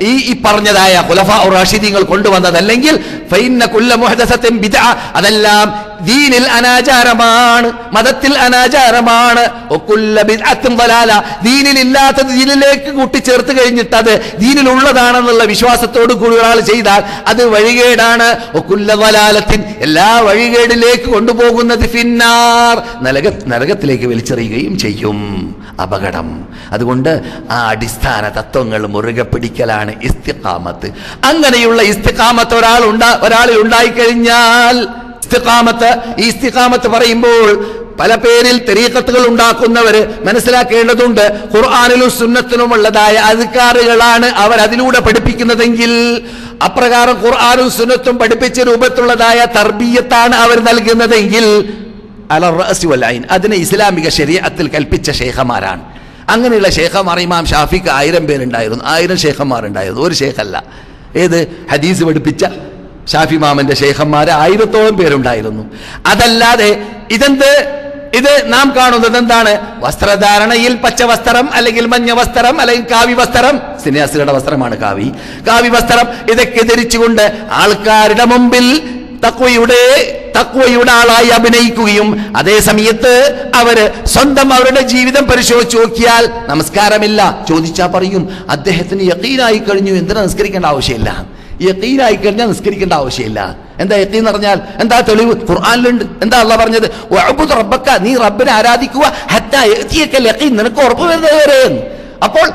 ഈ പറഞ്ഞതായ ഖുലഫാഉർ റാഷിദീങ്ങൾ കൊണ്ടുവന്നതല്ലെങ്കിൽ ഫഇന്ന കുല്ല മുഹദസത്തിൻ ബിദ്അ, അതെല്ലാം ദീനിൽ അനാചാരമാണ്, മതത്തിൽ അനാചാരമാണ്. വകുല്ല ബിദ്അത്തിൻ ദലാല, ദീനിലില്ലാത്തത് ദീനിലേക്ക് കൂട്ടിച്ചേർത്ത് കഴിഞ്ഞിട്ട് അത് ദീനിലുള്ളതാണെന്നുള്ള വിശ്വാസത്തോട് കൂടി ഒരാൾ ചെയ്താൽ അത് വഴികേടാണ്. വകുല്ല ദലാലത്തിൻ, എല്ലാ വഴികേടിലേക്ക് കൊണ്ടുപോകുന്നത് ഫിന്നാർ, നരകത്തിലേക്ക് വലിച്ചെറിയുകയും ചെയ്യും. അപകടം. അതുകൊണ്ട് ആ അടിസ്ഥാന തത്വങ്ങൾ മുറുകെ പിടിക്കലാണ് ഇസ്തിഖാമത്ത്. അങ്ങനെയുള്ള ഇസ്തിഖാമത്ത് ഒരാളിൽ ഉണ്ടായിക്കഴിഞ്ഞാൽ, ഈ ഇസ്തിഖാമത്ത് പറയുമ്പോൾ പല പേരിൽ തരീഖത്തുകൾ ഉണ്ടാക്കുന്നവര് മനസ്സിലാക്കേണ്ടതുണ്ട്. ഖുർആനിലും സുന്നത്തിനുമുള്ളതായ അദ്കാറുകളാണ് അവർ അതിലൂടെ പഠിപ്പിക്കുന്നതെങ്കിൽ, അപ്രകാരം ഖുർആനും സുന്നത്തും പഠിപ്പിച്ച രൂപത്തിലുള്ളതായ തർബിയത്താണ് അവർ നൽകുന്നതെങ്കിൽ അതിനെ ഇസ്ലാമിക ശരീഅത്തിൽ കൽപ്പിച്ച ശേഖന്മാരാണ്. അങ്ങനെയുള്ള ശേഖന്മാർ ഇമാം ഷാഫിക്ക് 1000 പേരുണ്ടായിരുന്നു, 1000 ശേഖന്മാരുണ്ടായിരുന്നു, ഒരു ശേഖല്ല. ഏത് ഹദീസ് പഠിപ്പിച്ച ഷാഫി മാമന്റെ ശേഖന്മാര് 1000-ഓളം പേരുണ്ടായിരുന്നു. അതല്ലാതെ ഇത് നാം കാണുന്നത് എന്താണ്? വസ്ത്രധാരണയിൽ പച്ച വസ്ത്രം അല്ലെങ്കിൽ മഞ്ഞ വസ്ത്രം അല്ലെങ്കിൽ കാവി വസ്ത്രം, സന്യാസികളുടെ വസ്ത്രമാണ് കാവി വസ്ത്രം, ഇതൊക്കെ ധരിച്ചുകൊണ്ട് ആൾക്കാരുടെ മുമ്പിൽ തഖ്വയുടെ ആളായി അഭിനയിക്കുകയും അതേ സമയത്ത് അവര് സ്വന്തം അവരുടെ ജീവിതം പരിശോധിച്ച് നോക്കിയാൽ നമസ്കാരമില്ല ചോദിച്ചാൽ പറയും അദ്ദേഹത്തിന് യഖീനായി കഴിഞ്ഞു, എന്തിനാ നിസ്കരിക്കേണ്ട ആവശ്യമില്ല, യഖീനായി കഴിഞ്ഞാൽ നിസ്കരിക്കേണ്ട ആവശ്യമില്ല. എന്താ യഖീൻ എന്ന് പറഞ്ഞാൽ എന്താ തെളിവ്? ഖുർആനിലുണ്ട്. എന്താ അല്ലാഹ് പറഞ്ഞത്? വഅബ്ദു റബ്ബക, നീ റബ്ബിനെ ആരാധിക്കുക, ഹത്താ യഅതിയകൽ യഖീൻ, നിനക്ക് ഉറപ്പ് വരുന്നവരെ. അപ്പോൾ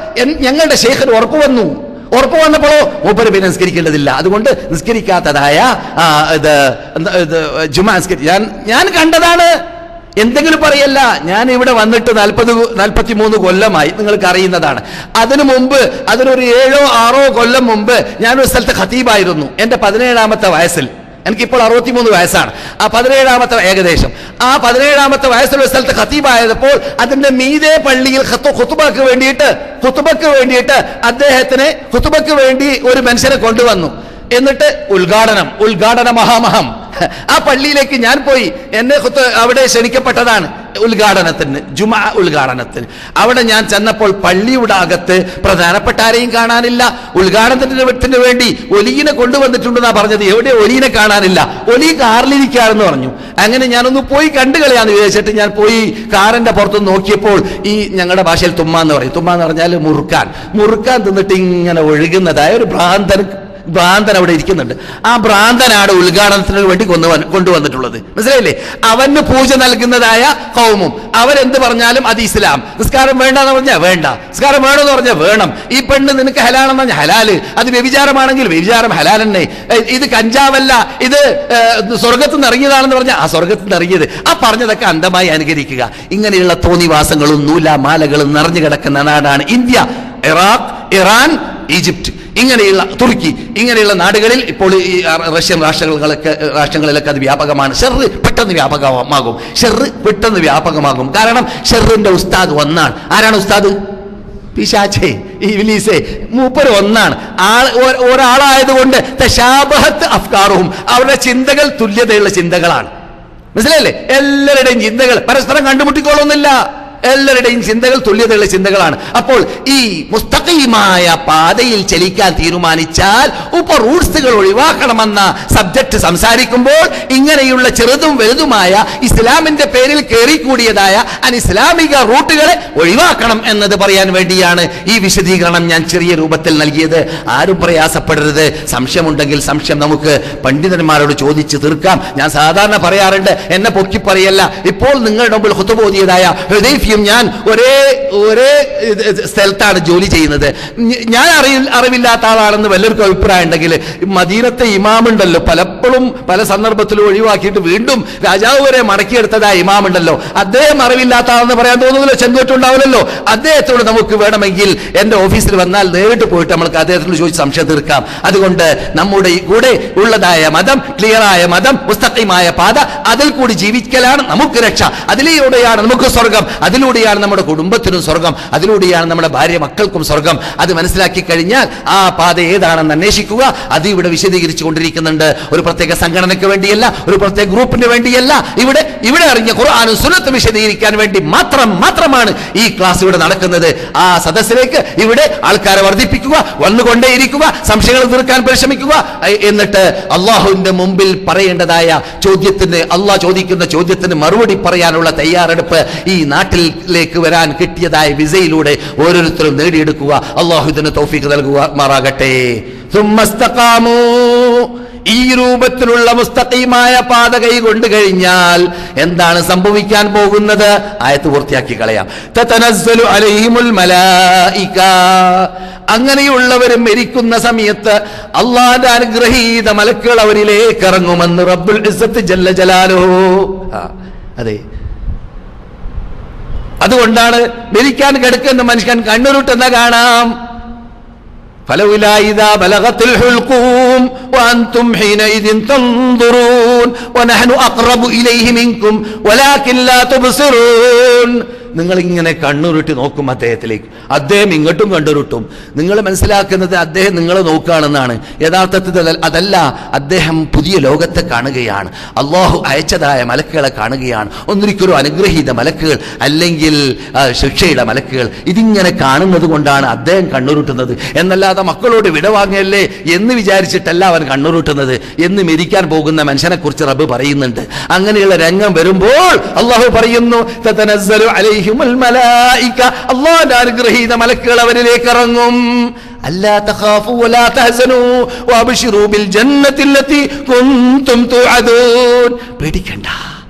ഞങ്ങളുടെ ശൈഖിന് ഉറപ്പ് വന്നപ്പോഴോ മൂപ്പര് പിന്നെ നിസ്കരിക്കേണ്ടതില്ല. അതുകൊണ്ട് നിസ്കരിക്കാത്തതായ ജുമാ ഞാൻ കണ്ടതാണ്, എന്തെങ്കിലും പറയല്ല. ഞാൻ ഇവിടെ വന്നിട്ട് 43 കൊല്ലമായി, നിങ്ങൾക്ക് അറിയുന്നതാണ്. അതിനു മുമ്പ്, അതിനൊരു 7-6 കൊല്ലം മുമ്പ് ഞാനൊരു സ്ഥലത്ത് ഖതീബായിരുന്നു. എന്റെ 17ാമത്തെ വയസ്സിൽ, എനിക്കിപ്പോൾ 63 വയസ്സാണ്. ആ 17ാമത്തെ ഏകദേശം ആ 17ാമത്തെ വയസ്സിലുള്ള സ്ഥലത്ത് ഖതീബായപ്പോൾ അതിന്റെ മീതെ പള്ളിയിൽ ഖുതുബക്ക് വേണ്ടിയിട്ട് അദ്ദേഹത്തിന് ഖുതുബക്ക് വേണ്ടി ഒരു മനുഷ്യനെ കൊണ്ടുവന്നു. എന്നിട്ട് ഉദ്ഘാടന മഹാമഹം ആ പള്ളിയിലേക്ക് ഞാൻ പോയി. എന്നെ അവിടെ ക്ഷണിക്കപ്പെട്ടതാണ് ഉദ്ഘാടനത്തിന്, ജുമാ ഉദ്ഘാടനത്തിന്. അവിടെ ഞാൻ ചെന്നപ്പോൾ പള്ളിയുടെ അകത്ത് പ്രധാനപ്പെട്ട ആരെയും കാണാനില്ല. ഉദ്ഘാടനത്തിന് വേണ്ടി ഒലീനെ കൊണ്ടുവന്നിട്ടുണ്ടെന്നാ പറഞ്ഞത്. എവിടെ ഒലീനെ കാണാനില്ല, ഒലി കാറിലിരിക്കാറെന്ന് പറഞ്ഞു. അങ്ങനെ ഞാനൊന്ന് പോയി കണ്ടു കളയാന്ന് വിചാരിച്ചിട്ട് ഞാൻ പോയി കാറിന്റെ പുറത്ത് നോക്കിയപ്പോൾ ഈ ഞങ്ങളുടെ ഭാഷയിൽ തുമ്മ എന്ന് പറയും. തുമ്മ എന്ന് പറഞ്ഞാൽ മുറുക്കാൻ തിന്നിട്ട് ഇങ്ങനെ ഒഴുകുന്നതായ ഒരു ഭ്രാന്തൻ അവിടെ ഇരിക്കുന്നുണ്ട്. ആ ഭ്രാന്തനാണ് ഉദ്ഘാടനത്തിന് വേണ്ടി കൊണ്ടുവന്നിട്ടുള്ളത്. മനസ്സിലായില്ലേ? അവന് പൂജ നൽകുന്നതായ കൗമും അവരെന്ത് പറഞ്ഞാലും അത് ഇസ്ലാം. നിസ്കാരം വേണ്ടെന്ന് പറഞ്ഞാൽ വേണ്ട, നിസ്കാരം വേണമെന്ന് പറഞ്ഞാൽ വേണം. ഈ പെണ്ണ് നിനക്ക് ഹലാലെന്ന് പറഞ്ഞാൽ ഹലാല്, അത് വ്യഭിചാരമാണെങ്കിൽ വ്യഭിചാരം ഹലാൽ തന്നെ. ഇത് കഞ്ചാവല്ല, ഇത് സ്വർഗത്തിൽ നിന്ന് ഇറങ്ങിയതാണെന്ന് പറഞ്ഞാൽ ആ സ്വർഗത്തിൽ നിന്ന് ഇറങ്ങിയത്. ആ പറഞ്ഞതൊക്കെ അന്ധമായി അനുകരിക്കുക. ഇങ്ങനെയുള്ള തോന്നിവാസങ്ങളും നൂലാമാലകളും നിറഞ്ഞു കിടക്കുന്ന നാടാണ് ഇന്ത്യ, ഇറാഖ്, ഇറാൻ, ഈജിപ്റ്റ്, ഇങ്ങനെയുള്ള തുർക്കി, ഇങ്ങനെയുള്ള നാടുകളിൽ ഇപ്പോൾ ഈ റഷ്യൻ രാഷ്ട്രങ്ങളിലൊക്കെ അത് വ്യാപകമാണ്. ഷെറ് പെട്ടെന്ന് വ്യാപകമാകും. കാരണം ഷെറിന്റെ ഉസ്താദ് ഒന്നാണ്. ആരാണ് ഉസ്താദ്? പിശാചേ, ഇബ്ലീസേ, മൂപ്പര് ഒന്നാണ്. ഒരാളായതുകൊണ്ട് തശാബഹത്ത് അഫ്കാറുഹും, അവരുടെ ചിന്തകൾ തുല്യതയുള്ള ചിന്തകളാണ്. മനസ്സിലായില്ലേ? എല്ലാവരുടെയും ചിന്തകൾ പരസ്പരം കണ്ടുമുട്ടിക്കോളൊന്നില്ല. എല്ലാവരുടെയും ചിന്തകൾ തുല്യതയുള്ള ചിന്തകളാണ്. അപ്പോൾ ഈ മുസ്തഖീമായ പാതയിൽ ചലിക്കാൻ തീരുമാനിച്ചാൽ റൂട്ട്സുകൾ ഒഴിവാക്കണമെന്ന സബ്ജക്ട് സംസാരിക്കുമ്പോൾ ഇങ്ങനെയുള്ള ചെറുതും വലുതുമായ ഇസ്ലാമിന്റെ പേരിൽ കയറിക്കൂടിയതായ അനിസ്ലാമിക റൂട്ടുകളെ ഒഴിവാക്കണം എന്നത് പറയാൻ വേണ്ടിയാണ് ഈ വിശദീകരണം ഞാൻ ചെറിയ രൂപത്തിൽ നൽകിയത്. ആരും പ്രയാസപ്പെടരുത്. സംശയമുണ്ടെങ്കിൽ സംശയം നമുക്ക് പണ്ഡിതന്മാരോട് ചോദിച്ച് തീർക്കാം. ഞാൻ സാധാരണ പറയാറുണ്ട്, എന്നെ പൊക്കി പറയല്ല. ഇപ്പോൾ നിങ്ങളുടെ മുമ്പിൽ ഖുതുബ ഓതിയതായ ഹുദൈഫയും ഞാൻ ഒരേ സ്ഥലത്താണ് ജോലി ചെയ്യുന്നത്. ഞാൻ അറിവില്ലാത്ത ആളാണെന്ന് വല്ലവർക്കും അഭിപ്രായം ഉണ്ടെങ്കിൽ മദീനത്തെ ഇമാമുണ്ടല്ലോ, പലപ്പോഴും പല സന്ദർഭത്തിലും ഒഴിവാക്കിയിട്ട് വീണ്ടും രാജാവ് വരെ മടക്കിയെടുത്തതായ ഇമാമുണ്ടല്ലോ, അദ്ദേഹം അറിവില്ലാത്ത ആളെന്ന് പറയാൻ തോന്നുന്നില്ല, ചെങ്കോറ്റുണ്ടാവില്ലല്ലോ. അദ്ദേഹത്തോട് നമുക്ക് വേണമെങ്കിൽ എന്റെ ഓഫീസിൽ വന്നാൽ നേരിട്ട് പോയിട്ട് നമ്മൾക്ക് അദ്ദേഹത്തോട് ചോദിച്ച് സംശയം തീർക്കാം. അതുകൊണ്ട് നമ്മുടെ കൂടെ ഉള്ളതായ മതം, ക്ലിയറായ മതം, മുസ്തഖീമായ പാത, അതിൽ കൂടി ജീവിക്കലാണ് നമുക്ക് രക്ഷ. അതിലൂടെയാണ് നമുക്ക് സ്വർഗം, അതിലൂടെയാണ് നമ്മുടെ കുടുംബത്തിനും സ്വർഗം, അതിലൂടെയാണ് നമ്മുടെ ഭാര്യ മക്കൾക്കും സ്വർഗം. അത് മനസ്സിലാക്കി കഴിഞ്ഞാൽ ആ പാത ഏതാണെന്ന് അന്വേഷിക്കുക. അത് ഇവിടെ വിശദീകരിച്ചു കൊണ്ടിരിക്കുന്നുണ്ട്. ഒരു പ്രത്യേക സംഘടനയ്ക്ക് വേണ്ടിയല്ല, ഒരു പ്രത്യേക ഗ്രൂപ്പിന് വേണ്ടിയല്ല. ഇവിടെ അറിഞ്ഞ ഖുർആനും സുന്നത്തും വിശദീകരിക്കാൻ വേണ്ടി മാത്രമാണ് ഈ ക്ലാസ് ഇവിടെ നടക്കുന്നത്. ആ സദസ്സിലേക്ക് ഇവിടെ ആൾക്കാരെ വർദ്ധിപ്പിക്കുക, വന്നുകൊണ്ടേയിരിക്കുക, സംശയങ്ങൾ തീർക്കാൻ പരിശ്രമിക്കുക. എന്നിട്ട് അള്ളാഹുവിന്റെ മുമ്പിൽ പറയേണ്ടതായ ചോദ്യത്തിന്, അള്ളാഹ് ചോദിക്കുന്ന ചോദ്യത്തിന് മറുപടി പറയാനുള്ള തയ്യാറെടുപ്പ് ഈ നാട്ടിലേക്ക് വരാൻ കിട്ടിയതായ വിസയിലൂടെ ഓരോരുത്തരും നേടിയെടുക്കുക. അള്ളാഹു ഇതിന് തൗഫീഖ് നൽകുമാറാകട്ടെ. ഈ രൂപത്തിലുള്ള മുസ്തഖീമായ പാത കൈകൊണ്ട് കഴിഞ്ഞാൽ എന്താണ് സംഭവിക്കാൻ പോകുന്നത്? ആയത്ത് പൂർത്തിയാക്കി കളയാം. തതനസ്സലു അലൈഹിമുൽ മലായിക, അങ്ങനെയുള്ളവർ മരിക്കുന്ന സമയത്ത് അള്ളാഹുവിന്റെ അനുഗ്രഹീത മലക്കുകൾ അവരിലേക്ക് ഇറങ്ങുമെന്ന് റബ്ബുൽ ഇസ്സത്ത് ജല്ല ജലാലുഹു. അതെ, അതുകൊണ്ടാണ് മരിക്കാൻ കിടക്കുന്ന മനുഷ്യൻ കണ്ണുരുട്ടെന്ന് കാണാം. فلولا إذا بلغت الحلقوم وأنتم حينئذ تنظرون ونحن أقرب إليه منكم ولكن لا تبصرون. നിങ്ങൾ ഇങ്ങനെ കണ്ണുരുട്ടി നോക്കും അദ്ദേഹത്തിലേക്ക്, അദ്ദേഹം ഇങ്ങോട്ടും കണ്ണുരുട്ടും. നിങ്ങൾ മനസ്സിലാക്കുന്നത് അദ്ദേഹം നിങ്ങളെ നോക്കുകയാണെന്നാണ്. യഥാർത്ഥത്തിൽ അതല്ല, അദ്ദേഹം പുതിയ ലോകത്തെ കാണുകയാണ്, അള്ളാഹു അയച്ചതായ മലക്കുകളെ കാണുകയാണ്. ഒന്നിരിക്കൊരു അനുഗ്രഹീത മലക്കുകൾ, അല്ലെങ്കിൽ ശിക്ഷയുടെ മലക്കുകൾ. ഇതിങ്ങനെ കാണുന്നത് കൊണ്ടാണ് അദ്ദേഹം കണ്ണുരുട്ടുന്നത്. എന്നല്ലാതെ മക്കളോട് വിടവാങ്ങിയല്ലേ എന്ന് വിചാരിച്ചിട്ടല്ല അവൻ കണ്ണുരുട്ടുന്നത് എന്ന് മരിക്കാൻ പോകുന്ന മനുഷ്യനെ കുറിച്ച് റബ്ബ് പറയുന്നുണ്ട്. അങ്ങനെയുള്ള രംഗം വരുമ്പോൾ അള്ളാഹു പറയുന്നു, തതനസ്സലു അലൈഹിമുൽ മലായിക, അല്ലാഹുവിന്റെ അനുഗ്രഹീത മലക്കുകൾ അവരിലേക്ക് ഇറങ്ങും. അല്ലാ തഖാഫു വലാ തഹ്സനു വഅബ്ശിറൂ ബിൽ ജന്നത്തി അല്ലതി കുൻതും തുഅദൂൻ. പേടിക്കണ്ട,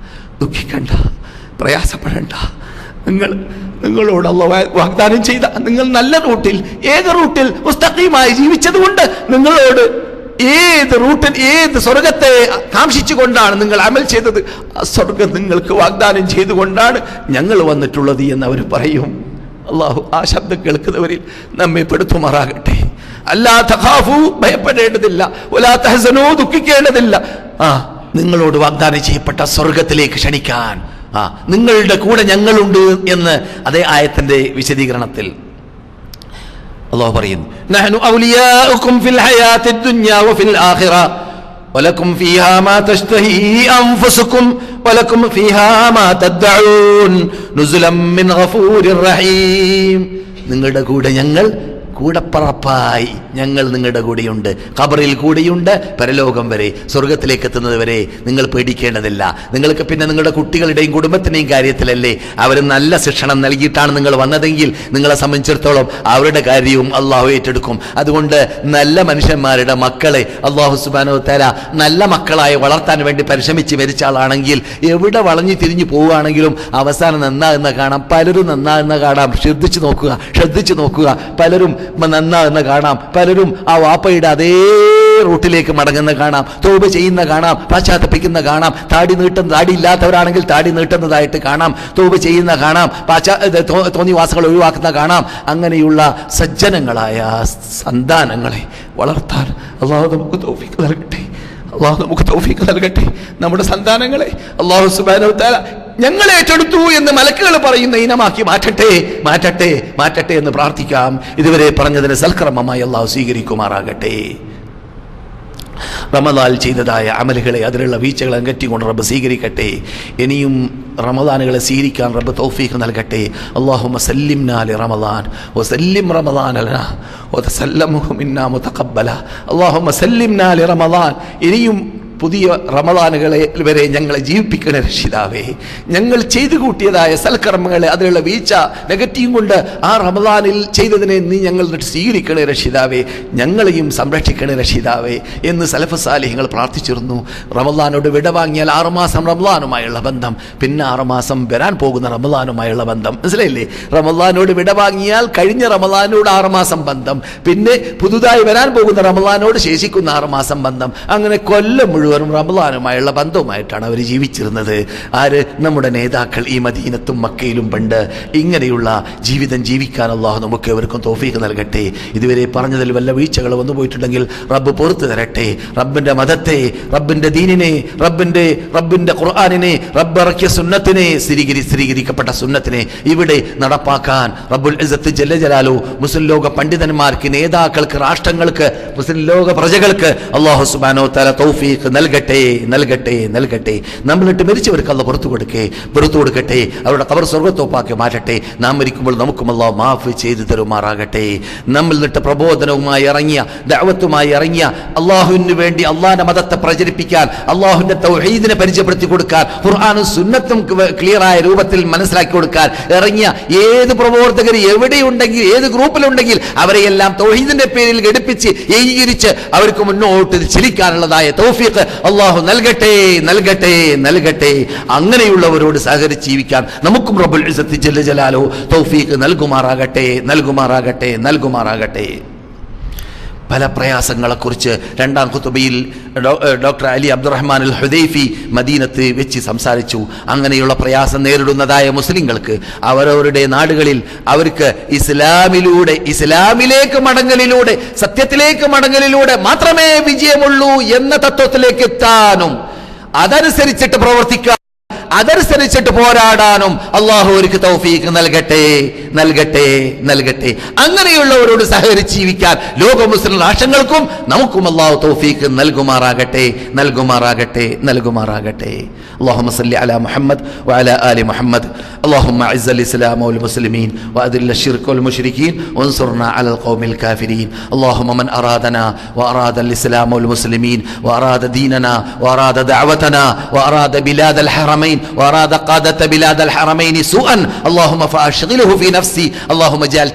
ദുഃഖിക്കണ്ട, പ്രയാസപ്പെടണ്ട. നിങ്ങളോട് അല്ലാഹു വാഗ്ദാനം ചെയ്ത നിങ്ങൾ നല്ല റൂട്ടിൽ, ഏക റൂട്ടിൽ മുസ്തഖീമായി ജീവിച്ചതുകൊണ്ട് നിങ്ങളോട് ഏത് റൂട്ടിൽ, ഏത് സ്വർഗത്തെ കാംക്ഷിച്ചുകൊണ്ടാണ് നിങ്ങൾ അമൽ ചെയ്തത്, ആ സ്വർഗം നിങ്ങൾക്ക് വാഗ്ദാനം ചെയ്തുകൊണ്ടാണ് ഞങ്ങൾ വന്നിട്ടുള്ളത് എന്ന് അവർ പറയും. അള്ളാഹു ആ ശബ്ദം കേൾക്കുന്നവരിൽ നമ്മെ പെടുത്തുമാറാകട്ടെ. അല്ലാ തഖാഫു, ഭയപ്പെടേണ്ടതില്ല, വലാ തഹ്സനു, ദുഃഖിക്കേണ്ടതില്ല. നിങ്ങളോട് വാഗ്ദാനം ചെയ്യപ്പെട്ട സ്വർഗത്തിലേക്ക് ക്ഷണിക്കാൻ നിങ്ങളുടെ കൂടെ ഞങ്ങളുണ്ട് എന്ന് അതേ ആയത്തിന്റെ വിശദീകരണത്തിൽ അല്ലാഹു പറയുന്നു, നഹ്നു ഔലിയാഉകും ഫിൽ ഹയാത്തിദ് ദുനിയ വഫിൽ ആഖിറ വലക്കും ഫീഹാ മാ തശ്തഹി അൻഫുസുകും വലക്കും ഫീഹാ മാ തദ്ഉൻ നുസുലം മിൻ ഗഫൂരിർ റഹീം. നിങ്ങളുടെ കൂടെ ഞങ്ങൾ, കൂടപ്പറപ്പായി ഞങ്ങൾ നിങ്ങളുടെ കൂടെയുണ്ട്. ഖബറിൽ കൂടെയുണ്ട്, പരലോകം വരെ, സ്വർഗത്തിലേക്ക് എത്തുന്നത് വരെ നിങ്ങൾ പേടിക്കേണ്ടതില്ല. നിങ്ങൾക്ക് പിന്നെ നിങ്ങളുടെ കുട്ടികളുടെയും കുടുംബത്തിന്റെയും കാര്യത്തിലല്ലേ അവർ നല്ല ശിക്ഷണം നൽകിയിട്ടാണ് നിങ്ങൾ വന്നതെങ്കിൽ നിങ്ങളെ സംബന്ധിച്ചിടത്തോളം അവരുടെ കാര്യവും അള്ളാഹു ഏറ്റെടുക്കും. അതുകൊണ്ട് നല്ല മനുഷ്യന്മാരുടെ മക്കളെ അള്ളാഹു സുബ്ഹാനഹു വ തആല നല്ല മക്കളായി വളർത്താൻ വേണ്ടി പരിശ്രമിച്ച് മരിച്ച ആളാണെങ്കിൽ എവിടെ വളഞ്ഞു തിരിഞ്ഞു പോവുകയാണെങ്കിലും അവസാനം നന്നാകുന്ന കാണാം, പലരും നന്നാകുന്ന കാണാം. ശ്രദ്ധിച്ചു നോക്കുക, പലരും നന്നാകുന്ന കാണാം, പലരും ആ വാപ്പയുടെ അതേ റൂട്ടിലേക്ക് മടങ്ങുന്ന കാണാം, തൗബ ചെയ്യുന്ന കാണാം, പാശ്ചാത്തപിക്കുന്ന കാണാം, താടി ഇല്ലാത്തവരാണെങ്കിൽ താടി നീട്ടുന്നതായിട്ട് കാണാം, തൗബ ചെയ്യുന്ന കാണാം, തോന്നിവാസങ്ങൾ ഒഴിവാക്കുന്ന കാണാം. അങ്ങനെയുള്ള സജ്ജനങ്ങളായ സന്താനങ്ങളെ വളർത്താൻ അല്ലാഹു നമുക്ക് തൗഫീഖ് നൽകട്ടെ. നമ്മുടെ സന്താനങ്ങളെ അല്ലാഹു സുബ്ഹാനഹു വ തആല ഞങ്ങൾ ഏറ്റെടുത്തു എന്ന് മലക്കുകൾ പറയുന്ന ഇനമാക്കി മാറ്റട്ടെ എന്ന് പ്രാർത്ഥിക്കാം. ഇതുവരെ പറഞ്ഞതിന് സൽക്രമമായി അല്ലാഹു സ്വീകരിക്കുമാറാകട്ടെ. റമദാനിൽ ചെയ്തതായ അമലുകളെ, അതിലുള്ള വീഴ്ചകൾ അകറ്റിക്കൊണ്ട് റബ്ബ് സ്വീകരിക്കട്ടെ. ഇനിയും റമദാനുകളെ സ്വീകരിക്കാൻ റബ്ബ് തൗഫീഖ് നൽകട്ടെ. അല്ലാഹുമ്മ സല്ലിംനാ ലി റമദാൻ വസല്ലിം റമദാന ലനാ വതസല്ലമുഹു മിന്നാ മുതഖബ്ബല. അല്ലാഹുമ്മ സല്ലിംനാ ലി റമദാൻ. ഇനിയും പുതിയ റമദാനുകളെ വരെ ഞങ്ങളെ ജീവിപ്പിക്കണ രക്ഷിതാവേ. ഞങ്ങൾ ചെയ്തു കൂട്ടിയതായ സൽക്കർമ്മങ്ങളെ അതിലുള്ള വീഴ്ച നെഗറ്റീവ് കൊണ്ട് ആ റമദാനിൽ ചെയ്തതിനെ നീ ഞങ്ങൾ സ്വീകരിക്കണേ രക്ഷിതാവേ. ഞങ്ങളെയും സംരക്ഷിക്കണേ രക്ഷിതാവേ എന്ന് സലഫ് സാലിഹ്യങ്ങൾ പ്രാർത്ഥിച്ചിരുന്നു. റമദാനോട് വിട വാങ്ങിയാൽ 6 മാസം റമദാനുമായുള്ള ബന്ധം, പിന്നെ 6 മാസം വരാൻ പോകുന്ന റമദാനുമായുള്ള ബന്ധം. മനസ്സിലായില്ലേ? റമദാനോട് വിട വാങ്ങിയാൽ കഴിഞ്ഞ റമദാനോട് 6 മാസം ബന്ധം, പിന്നെ പുതുതായി വരാൻ പോകുന്ന റമദാനോട് ശേഷിക്കുന്ന 6 മാസം ബന്ധം. അങ്ങനെ കൊല്ലം മുഴുവൻ റമദാനുമായുള്ള ബന്ധവുമായിട്ടാണ് അവർ ജീവിച്ചിരുന്നത്. ആര്? നമ്മുടെ നേതാക്കൾ ഈ മദീനത്തും മക്കയിലും പണ്ട്. ഇങ്ങനെയുള്ള ജീവിതം ജീവിക്കാൻ അല്ലാഹു നമുക്ക് എവർക്കും തൗഫീഖ് നൽകട്ടെ. ഇതുവരെ പറഞ്ഞതിൽ വല്ല വീഴ്ചകൾ വന്നു പോയിട്ടുണ്ടെങ്കിൽ റബ്ബ് പുറത്തു തരട്ടെ. റബ്ബിന്റെ മതത്തെ, റബ്ബിന്റെ ദീനിനെ, റബ്ബിന്റെ ഖുർആനിനെ, റബ്ബ് ഇറക്കിയ സുന്നത്തിനെ, സ്ഥിരീകരിക്കപ്പെട്ട സുന്നത്തിനെ ഇവിടെ നടപ്പാക്കാൻ റബ്ബുൽ ഇസ്സത്ത് ജല്ല ജലാലു മുസ്ലിം ലോക പണ്ഡിതന്മാർക്ക്, നേതാക്കൾക്ക്, രാഷ്ട്രങ്ങൾക്ക്, മുസ്ലിം ലോക പ്രജകൾക്ക് അല്ലാഹു സുബ്ഹാനഹു വ തആല തൗഫീഖ് നൽകട്ടെ. നമ്മളിട്ട് മരിച്ചവർക്ക് അല്ലാഹു പുറത്തു കൊടുക്കട്ടെ. അവരുടെ ഖബർ സ്വർഗ്ഗത്തോപ്പാക്കി മാറ്റട്ടെ. നാം മരിക്കുമ്പോൾ നമുക്കും അല്ലാഹു മാഫ് ചെയ്തു തരുമാറാകട്ടെ. നമ്മിൽ നിന്നിട്ട് പ്രബോധനവുമായി ഇറങ്ങിയ, ദഅവത്തുമായി ഇറങ്ങിയ, അല്ലാഹുവിന് വേണ്ടി അല്ലാഹുവിന്റെ മതത്തെ പ്രചരിപ്പിക്കാൻ, അല്ലാഹുവിന്റെ തൗഹീദിനെ പരിചയപ്പെടുത്തി കൊടുക്കാൻ, ഖുർആനും സുന്നത്തും ക്ലിയറായ രൂപത്തിൽ മനസ്സിലാക്കി കൊടുക്കാൻ ഇറങ്ങിയ ഏത് പ്രബോധകർ എവിടെയുണ്ടെങ്കിൽ, ഏത് ഗ്രൂപ്പിലുണ്ടെങ്കിൽ അവരെയെല്ലാം തൗഹീദിന്റെ പേരിൽ ഘടിപ്പിച്ച് ഏകീകരിച്ച് അവർക്ക് മുന്നോട്ട് ചലിക്കാനുള്ളതായ തൗഫീഖ് അല്ലാഹു നൽകട്ടെ. അങ്ങനെയുള്ളവരോട് സഹകരിച്ച് ജീവിക്കാൻ നമുക്കും റബ്ബുൽ ഇസ്സത്ത് ജല്ല ജലാലുഹു തൗഫീഖ് നൽകുമാറാകട്ടെ. പല പ്രയാസങ്ങളെക്കുറിച്ച് 2ാം ഖുതുബയിൽ doctor Ali Abdurahman al Hudaifi മദീനത്ത് വെച്ച് സംസാരിച്ചു. അങ്ങനെയുള്ള പ്രയാസം നേരിടുന്നതായ മുസ്ലിങ്ങൾക്ക് അവരവരുടെ നാടുകളിൽ അവർക്ക് ഇസ്ലാമിലേക്ക് മടങ്ങലിലൂടെ, സത്യത്തിലേക്ക് മടങ്ങലിലൂടെ മാത്രമേ വിജയമുള്ളൂ എന്ന തത്വത്തിലേക്ക് എത്താനും അതനുസരിച്ചിട്ട് പ്രവർത്തിക്കാൻ, അതനുസരിച്ചിട്ട് പോരാടാനും അല്ലാഹു അവർക്ക് തൗഫീഖ് നൽകട്ടെ. അങ്ങനെയുള്ളവരോട് സഹകരിച്ച് ജീവിക്കാൻ ലോക മുസ്ലിം രാഷ്ട്രങ്ങൾക്കും നമുക്കും അല്ലാഹു തൗഫീഖ് നൽകുമാറാകട്ടെ. اللهم صل على محمد وعلى آل محمد. اللهم أعز الإسلام والمسلمين وأذل الشرك والمشركين وانصرنا على القوم الكافرين. اللهم من أرادنا وأراد الإسلام والمسلمين وأراد ديننا وأراد دعوتنا وأراد بلاد الحرمين وأراد قادة بلاد الحرمين سوءا اللهم فأشغله في نفسي. اللهم اجعل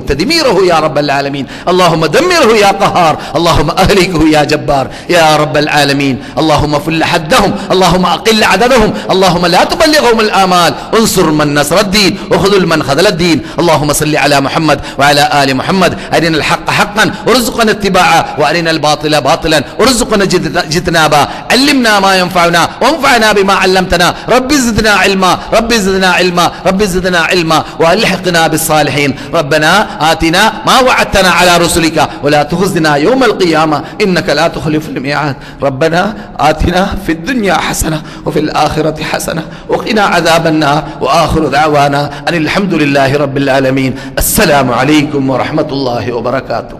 تدميره يا رب العالمين. اللهم دمره يا قهار. اللهم أهلكه يا جبار يا رب العالمين. اللهم فل حدهم. اللهم أقل عددهم. اللهم لا تبلغهم الآمال. انصر من نصر الدين وخذل من خذل الدين. اللهم صل على محمد وعلى آل محمد. أرنا الحق حقا وارزقنا اتباعه وأرنا الباطل باطلا وارزقنا اجتنابه. علمنا ما ينفعنا وانفعنا بما علمتنا. رب زدنا علما والحقنا بالصالحين. ربنا آتنا ما وعدتنا على رسلك ولا تخزنا يوم القيامة إنك لا تخلف الميعاد. ربنا آتنا في الدنيا حسنة وفي الآخرة حسنة وقنا عذاب النار. وآخر دعوانا أن الحمد لله رب العالمين. السلام عليكم ورحمة الله وبركاته.